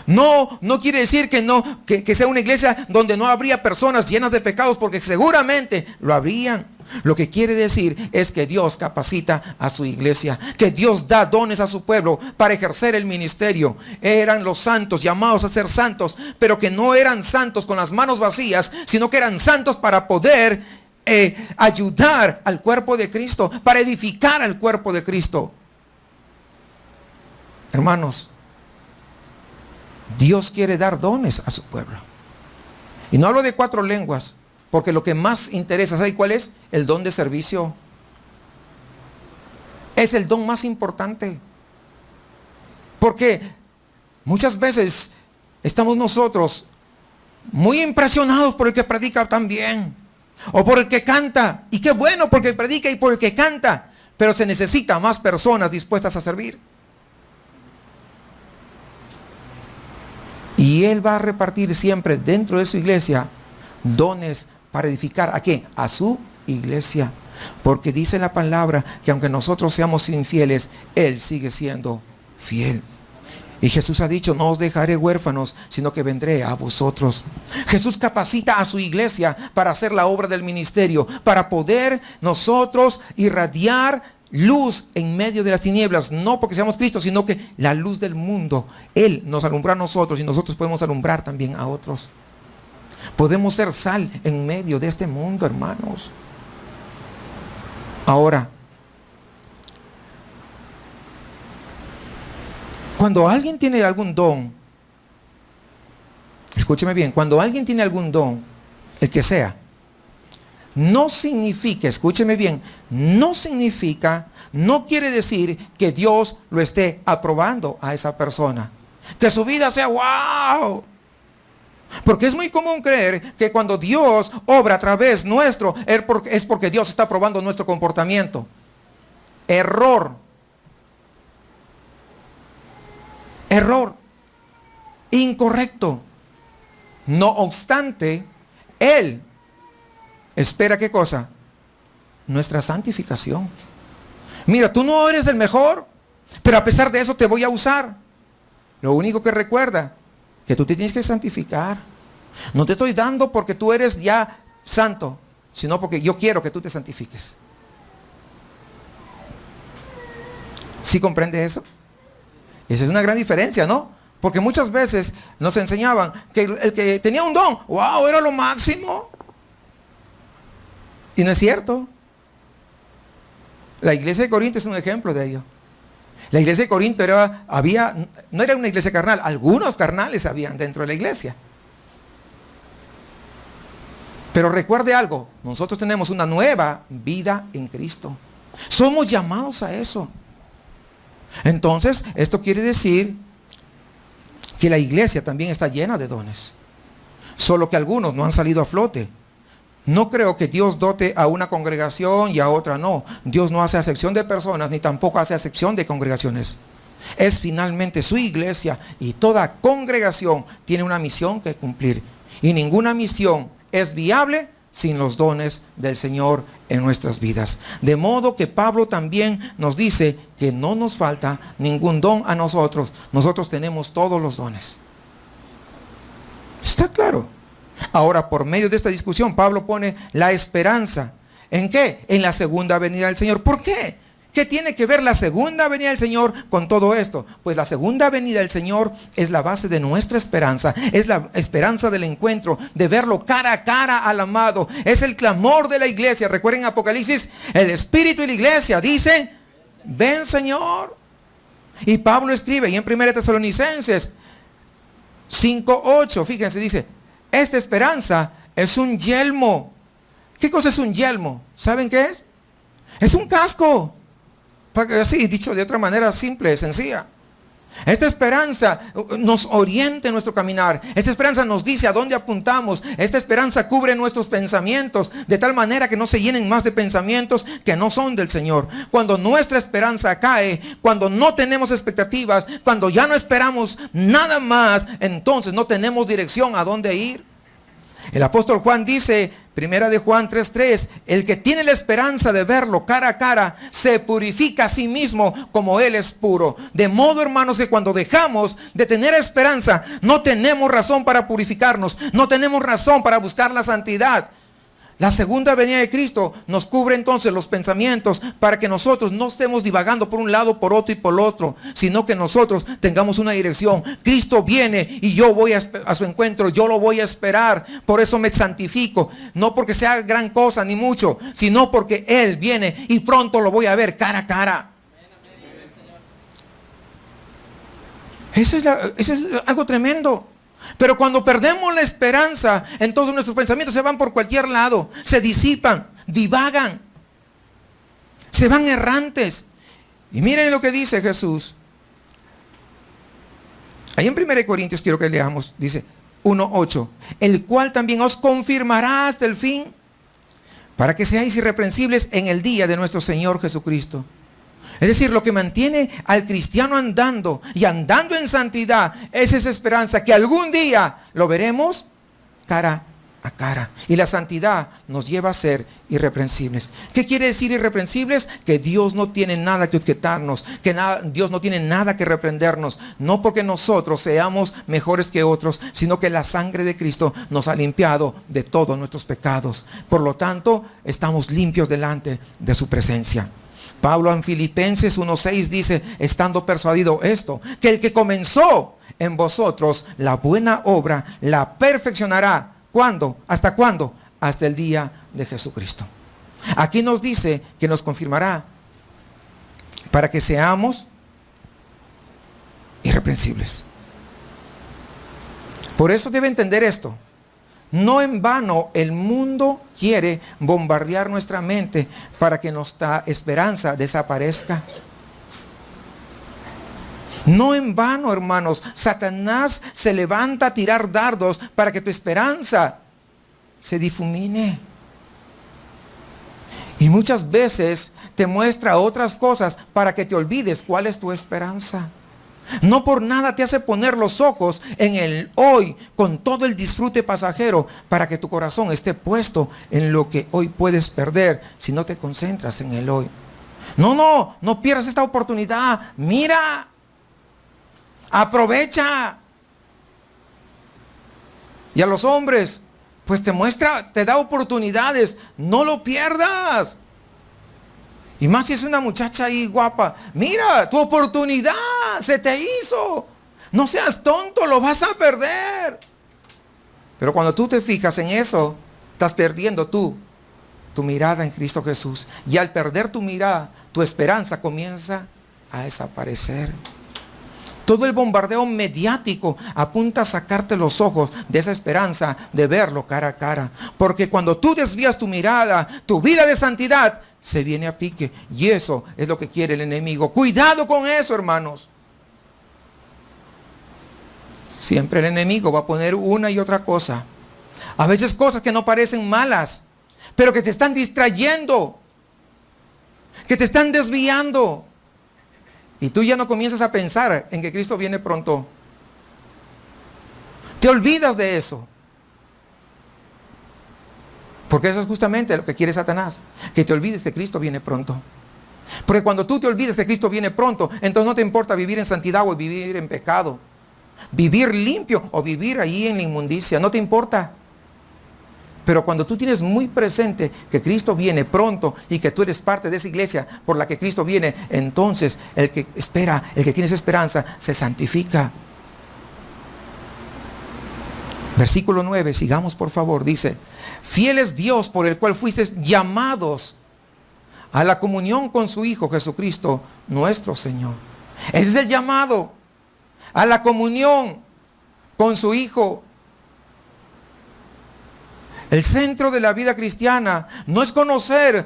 No quiere decir que sea una iglesia donde no habría personas llenas de pecados, porque seguramente lo habrían. Lo que quiere decir es que Dios capacita a su iglesia, que Dios da dones a su pueblo para ejercer el ministerio. Eran los santos, llamados a ser santos, pero que no eran santos con las manos vacías, sino que eran santos para poder ayudar al cuerpo de Cristo, para edificar al cuerpo de Cristo. Hermanos, Dios quiere dar dones a su pueblo. Y no hablo de 4 lenguas, porque lo que más interesa, ¿sabe cuál es? El don de servicio. Es el don más importante. Porque muchas veces estamos nosotros muy impresionados por el que predica tan bien, o por el que canta. Y qué bueno porque predica y por el que canta. Pero se necesita más personas dispuestas a servir. Y Él va a repartir siempre dentro de su iglesia dones para edificar. ¿A qué? A su iglesia. Porque dice la palabra que aunque nosotros seamos infieles, Él sigue siendo fiel. Y Jesús ha dicho, no os dejaré huérfanos, sino que vendré a vosotros. Jesús capacita a su iglesia para hacer la obra del ministerio, para poder nosotros irradiar luz en medio de las tinieblas, no porque seamos Cristo, sino que la luz del mundo. Él nos alumbró a nosotros y nosotros podemos alumbrar también a otros. Podemos ser sal en medio de este mundo, hermanos. Ahora, cuando alguien tiene algún don, escúcheme bien, cuando alguien tiene algún don, el que sea, no significa, escúcheme bien, no quiere decir que Dios lo esté aprobando a esa persona. Que su vida sea wow. Porque es muy común creer que cuando Dios obra a través nuestro, es porque Dios está aprobando nuestro comportamiento. Error. Incorrecto. No obstante, Él espera, ¿qué cosa? Nuestra santificación. Mira, tú no eres el mejor, pero a pesar de eso te voy a usar. Lo único que recuerda, que tú te tienes que santificar. No te estoy dando porque tú eres ya santo, sino porque yo quiero que tú te santifiques. ¿Sí comprende eso? Esa es una gran diferencia, ¿no? Porque muchas veces nos enseñaban que el que tenía un don, wow, era lo máximo. Y no es cierto. La iglesia de Corinto es un ejemplo de ello. La iglesia de Corinto no era una iglesia carnal, algunos carnales habían dentro de la iglesia. Pero recuerde algo, nosotros tenemos una nueva vida en Cristo. Somos llamados a eso. Entonces, esto quiere decir que la iglesia también está llena de dones. Solo que algunos no han salido a flote. No creo que Dios dote a una congregación y a otra no. Dios no hace acepción de personas ni tampoco hace acepción de congregaciones. Es finalmente su iglesia y toda congregación tiene una misión que cumplir. Y ninguna misión es viable sin los dones del Señor en nuestras vidas. De modo que Pablo también nos dice que no nos falta ningún don a nosotros. Nosotros tenemos todos los dones. ¿Está claro? Ahora, por medio de esta discusión, Pablo pone la esperanza. ¿En qué? En la segunda venida del Señor. ¿Por qué? ¿Qué tiene que ver la segunda venida del Señor con todo esto? Pues la segunda venida del Señor es la base de nuestra esperanza. Es la esperanza del encuentro, de verlo cara a cara al amado. Es el clamor de la iglesia. Recuerden Apocalipsis, el Espíritu y la iglesia dicen, ven Señor. Y Pablo escribe, y en 1 Tesalonicenses 5:8, fíjense, dice, esta esperanza es un yelmo. ¿Qué cosa es un yelmo? ¿Saben qué es? Es un casco. Así, dicho de otra manera simple, sencilla. Esta esperanza nos orienta en nuestro caminar. Esta esperanza nos dice a dónde apuntamos. Esta esperanza cubre nuestros pensamientos de tal manera que no se llenen más de pensamientos que no son del Señor. Cuando nuestra esperanza cae, cuando no tenemos expectativas, cuando ya no esperamos nada más, entonces no tenemos dirección a dónde ir. El apóstol Juan dice, primera de Juan 3:3, el que tiene la esperanza de verlo cara a cara, se purifica a sí mismo como él es puro. De modo, hermanos, que cuando dejamos de tener esperanza, no tenemos razón para purificarnos, no tenemos razón para buscar la santidad. La segunda venida de Cristo nos cubre entonces los pensamientos para que nosotros no estemos divagando por un lado, por otro y por otro, sino que nosotros tengamos una dirección. Cristo viene y yo voy a su encuentro, yo lo voy a esperar. Por eso me santifico, no porque sea gran cosa ni mucho, sino porque Él viene y pronto lo voy a ver cara a cara. Eso es algo tremendo. Pero cuando perdemos la esperanza, entonces nuestros pensamientos se van por cualquier lado, se disipan, divagan, se van errantes. Y miren lo que dice Jesús. Ahí en 1 Corintios quiero que leamos, dice 1:8, el cual también os confirmará hasta el fin, para que seáis irreprensibles en el día de nuestro Señor Jesucristo. Es decir, lo que mantiene al cristiano andando y andando en santidad es esa esperanza que algún día lo veremos cara a cara. Y la santidad nos lleva a ser irreprensibles. ¿Qué quiere decir irreprensibles? Que Dios no tiene nada que objetarnos, que Dios no tiene nada que reprendernos. No porque nosotros seamos mejores que otros, sino que la sangre de Cristo nos ha limpiado de todos nuestros pecados. Por lo tanto, estamos limpios delante de su presencia. Pablo en Filipenses 1:6 dice, estando persuadido esto, que el que comenzó en vosotros la buena obra, la perfeccionará. ¿Cuándo? ¿Hasta cuándo? Hasta el día de Jesucristo. Aquí nos dice que nos confirmará para que seamos irreprensibles. Por eso debe entender esto. No en vano el mundo quiere bombardear nuestra mente para que nuestra esperanza desaparezca. No en vano, hermanos, Satanás se levanta a tirar dardos para que tu esperanza se difumine. Y muchas veces te muestra otras cosas para que te olvides cuál es tu esperanza. No por nada te hace poner los ojos en el hoy con todo el disfrute pasajero para que tu corazón esté puesto en lo que hoy puedes perder si no te concentras en el hoy. No pierdas esta oportunidad. Mira, aprovecha. Y a los hombres, pues te da oportunidades. No lo pierdas. Y más si es una muchacha ahí guapa. Mira, tu oportunidad se te hizo. No seas tonto, lo vas a perder. Pero cuando tú te fijas en eso, estás perdiendo tu mirada en Cristo Jesús. Y al perder tu mirada, tu esperanza comienza a desaparecer. Todo el bombardeo mediático apunta a sacarte los ojos de esa esperanza de verlo cara a cara. Porque cuando tú desvías tu mirada, tu vida de santidad se viene a pique. Y eso es lo que quiere el enemigo. Cuidado con eso, hermanos. Siempre el enemigo va a poner una y otra cosa. A veces cosas que no parecen malas, pero que te están distrayendo, que te están desviando. Y tú ya no comienzas a pensar en que Cristo viene pronto. Te olvidas de eso. Porque eso es justamente lo que quiere Satanás. Que te olvides que Cristo viene pronto. Porque cuando tú te olvides que Cristo viene pronto, entonces no te importa vivir en santidad o vivir en pecado. Vivir limpio o vivir ahí en la inmundicia. No te importa. Pero cuando tú tienes muy presente que Cristo viene pronto y que tú eres parte de esa iglesia por la que Cristo viene, entonces el que espera, el que tiene esa esperanza, se santifica. Versículo 9, sigamos por favor, dice: fiel es Dios por el cual fuisteis llamados a la comunión con su Hijo Jesucristo, nuestro Señor. Ese es el llamado, a la comunión con su Hijo. El centro de la vida cristiana no es conocer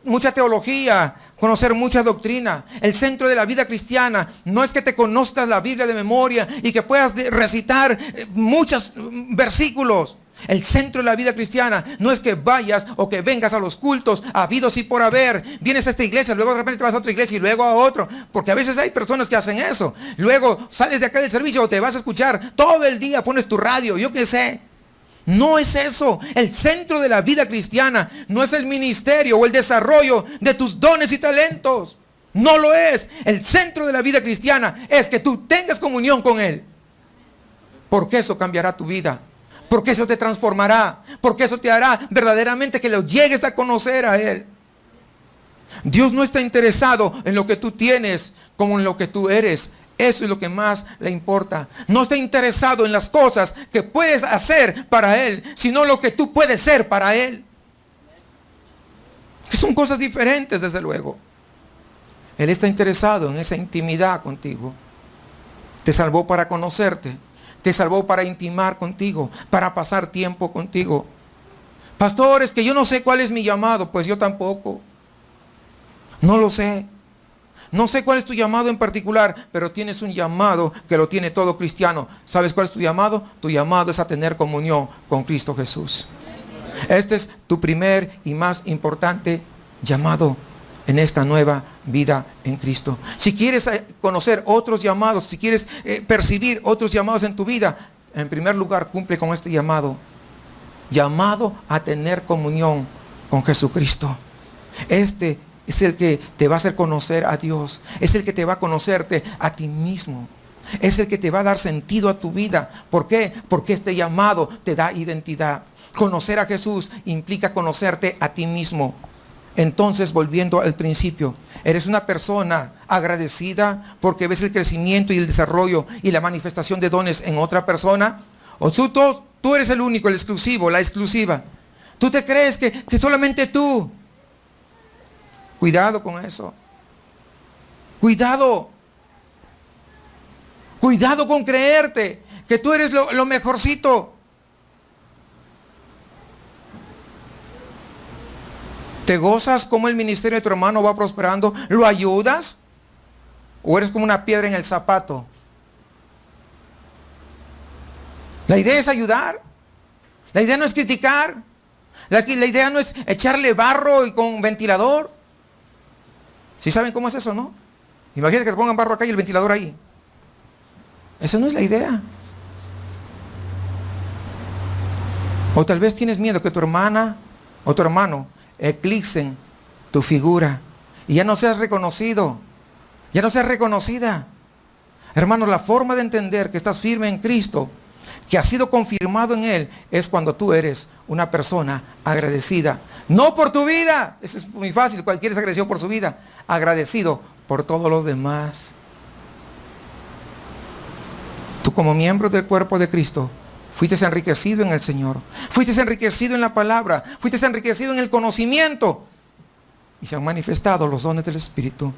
mucha teología, conocer mucha doctrina. El centro de la vida cristiana no es que te conozcas la Biblia de memoria y que puedas recitar muchos versículos. El centro de la vida cristiana no es que vayas o que vengas a los cultos habidos y por haber. Vienes a esta iglesia, luego de repente te vas a otra iglesia y luego a otro. Porque a veces hay personas que hacen eso. Luego sales de acá del servicio o te vas a escuchar todo el día, pones tu radio, yo qué sé. No es eso. El centro de la vida cristiana no es el ministerio o el desarrollo de tus dones y talentos. No lo es. El centro de la vida cristiana es que tú tengas comunión con Él. Porque eso cambiará tu vida. Porque eso te transformará. Porque eso te hará verdaderamente que lo llegues a conocer a Él. Dios no está interesado en lo que tú tienes como en lo que tú eres. Eso es lo que más le importa. No está interesado en las cosas que puedes hacer para Él, sino lo que tú puedes ser para Él. Que son cosas diferentes, desde luego. Él está interesado en esa intimidad contigo. Te salvó para conocerte. Te salvó para intimar contigo, para pasar tiempo contigo. Pastor, es que yo no sé cuál es mi llamado. Pues yo tampoco. No lo sé. No sé cuál es tu llamado en particular, pero tienes un llamado que lo tiene todo cristiano. ¿Sabes cuál es tu llamado? Tu llamado es a tener comunión con Cristo Jesús. Este es tu primer y más importante llamado en esta nueva vida en Cristo. Si quieres conocer otros llamados, si quieres percibir otros llamados en tu vida, en primer lugar cumple con este llamado. Llamado a tener comunión con Jesucristo. Este es el que te va a hacer conocer a Dios. Es el que te va a conocerte a ti mismo. Es el que te va a dar sentido a tu vida. ¿Por qué? Porque este llamado te da identidad. Conocer a Jesús implica conocerte a ti mismo. Entonces, volviendo al principio, eres una persona agradecida porque ves el crecimiento y el desarrollo y la manifestación de dones en otra persona. O tú eres el único, el exclusivo, la exclusiva. Tú te crees que solamente tú. Cuidado con eso. Cuidado. Cuidado con creerte que tú eres lo mejorcito. ¿Te gozas cómo el ministerio de tu hermano va prosperando? ¿Lo ayudas? ¿O eres como una piedra en el zapato? La idea es ayudar. La idea no es criticar. La idea no es echarle barro y con ventilador. ¿Sí saben cómo es eso, no? Imagínate que te pongan barro acá y el ventilador ahí. Esa no es la idea. O tal vez tienes miedo que tu hermana o tu hermano eclipsen tu figura y ya no seas reconocido, ya no seas reconocida. Hermanos, la forma de entender que estás firme en Cristo, que has sido confirmado en Él, es cuando tú eres una persona agradecida. No por tu vida, eso es muy fácil, cualquiera es agradecido por su vida, agradecido por todos los demás. como miembro del cuerpo de Cristo, fuiste enriquecido en el Señor, fuiste enriquecido en la palabra, fuiste enriquecido en el conocimiento y se han manifestado los dones del Espíritu.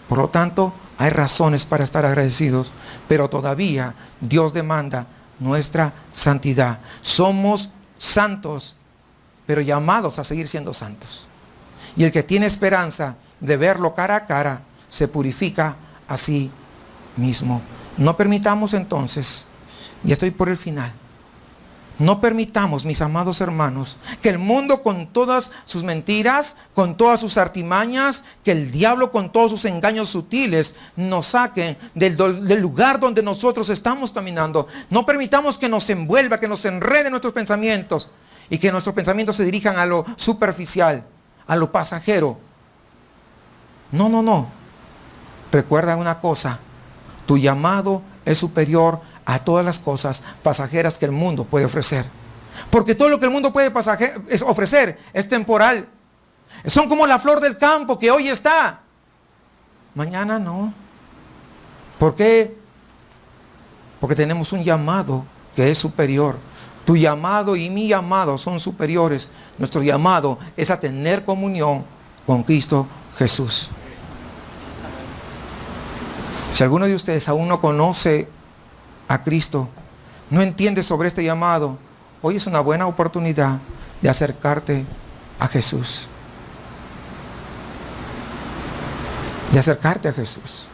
Por lo tanto, hay razones para estar agradecidos, pero todavía Dios demanda nuestra santidad. Somos santos, pero llamados a seguir siendo santos. Y el que tiene esperanza de verlo cara a cara, se purifica a sí mismo. No permitamos entonces, ya estoy por el final, no permitamos, mis amados hermanos, que el mundo con todas sus mentiras, con todas sus artimañas, que el diablo con todos sus engaños sutiles nos saquen del lugar donde nosotros estamos caminando. No permitamos que nos envuelva, que nos enrede nuestros pensamientos y que nuestros pensamientos se dirijan a lo superficial, a lo pasajero. No. Recuerda una cosa, tu llamado es superior a todas las cosas pasajeras que el mundo puede ofrecer. Porque todo lo que el mundo puede ofrecer es temporal. Son como la flor del campo que hoy está, mañana no. ¿Por qué? Porque tenemos un llamado que es superior. Tu llamado y mi llamado son superiores. Nuestro llamado es a tener comunión con Cristo Jesús. Si alguno de ustedes aún no conoce a Cristo, no entiende sobre este llamado, hoy es una buena oportunidad de acercarte a Jesús. De acercarte a Jesús.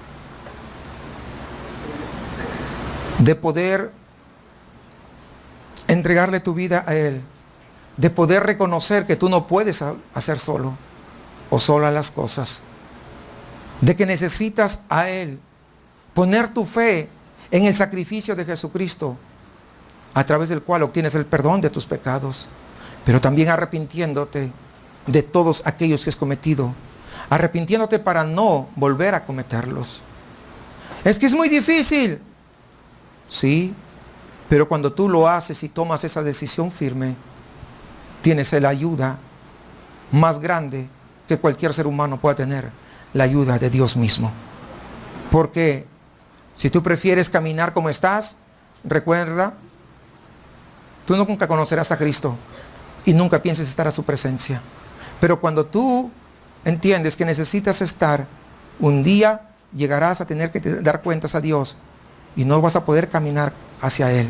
De poder entregarle tu vida a Él. De poder reconocer que tú no puedes hacer solo o sola las cosas. De que necesitas a Él. Poner tu fe en el sacrificio de Jesucristo, a través del cual obtienes el perdón de tus pecados, pero también arrepintiéndote de todos aquellos que has cometido, arrepintiéndote para no volver a cometerlos. Es que es muy difícil, sí, pero cuando tú lo haces y tomas esa decisión firme, tienes la ayuda más grande que cualquier ser humano pueda tener, la ayuda de Dios mismo. Porque si tú prefieres caminar como estás, recuerda, tú nunca conocerás a Cristo y nunca pienses estar a su presencia. Pero cuando tú entiendes que necesitas estar, un día llegarás a tener que dar cuentas a Dios y no vas a poder caminar hacia Él,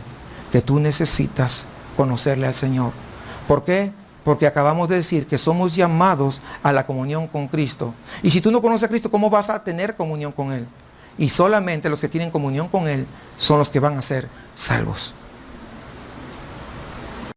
que tú necesitas conocerle al Señor. ¿Por qué? Porque acabamos de decir que somos llamados a la comunión con Cristo. Y si tú no conoces a Cristo, ¿cómo vas a tener comunión con Él? Y solamente los que tienen comunión con Él son los que van a ser salvos.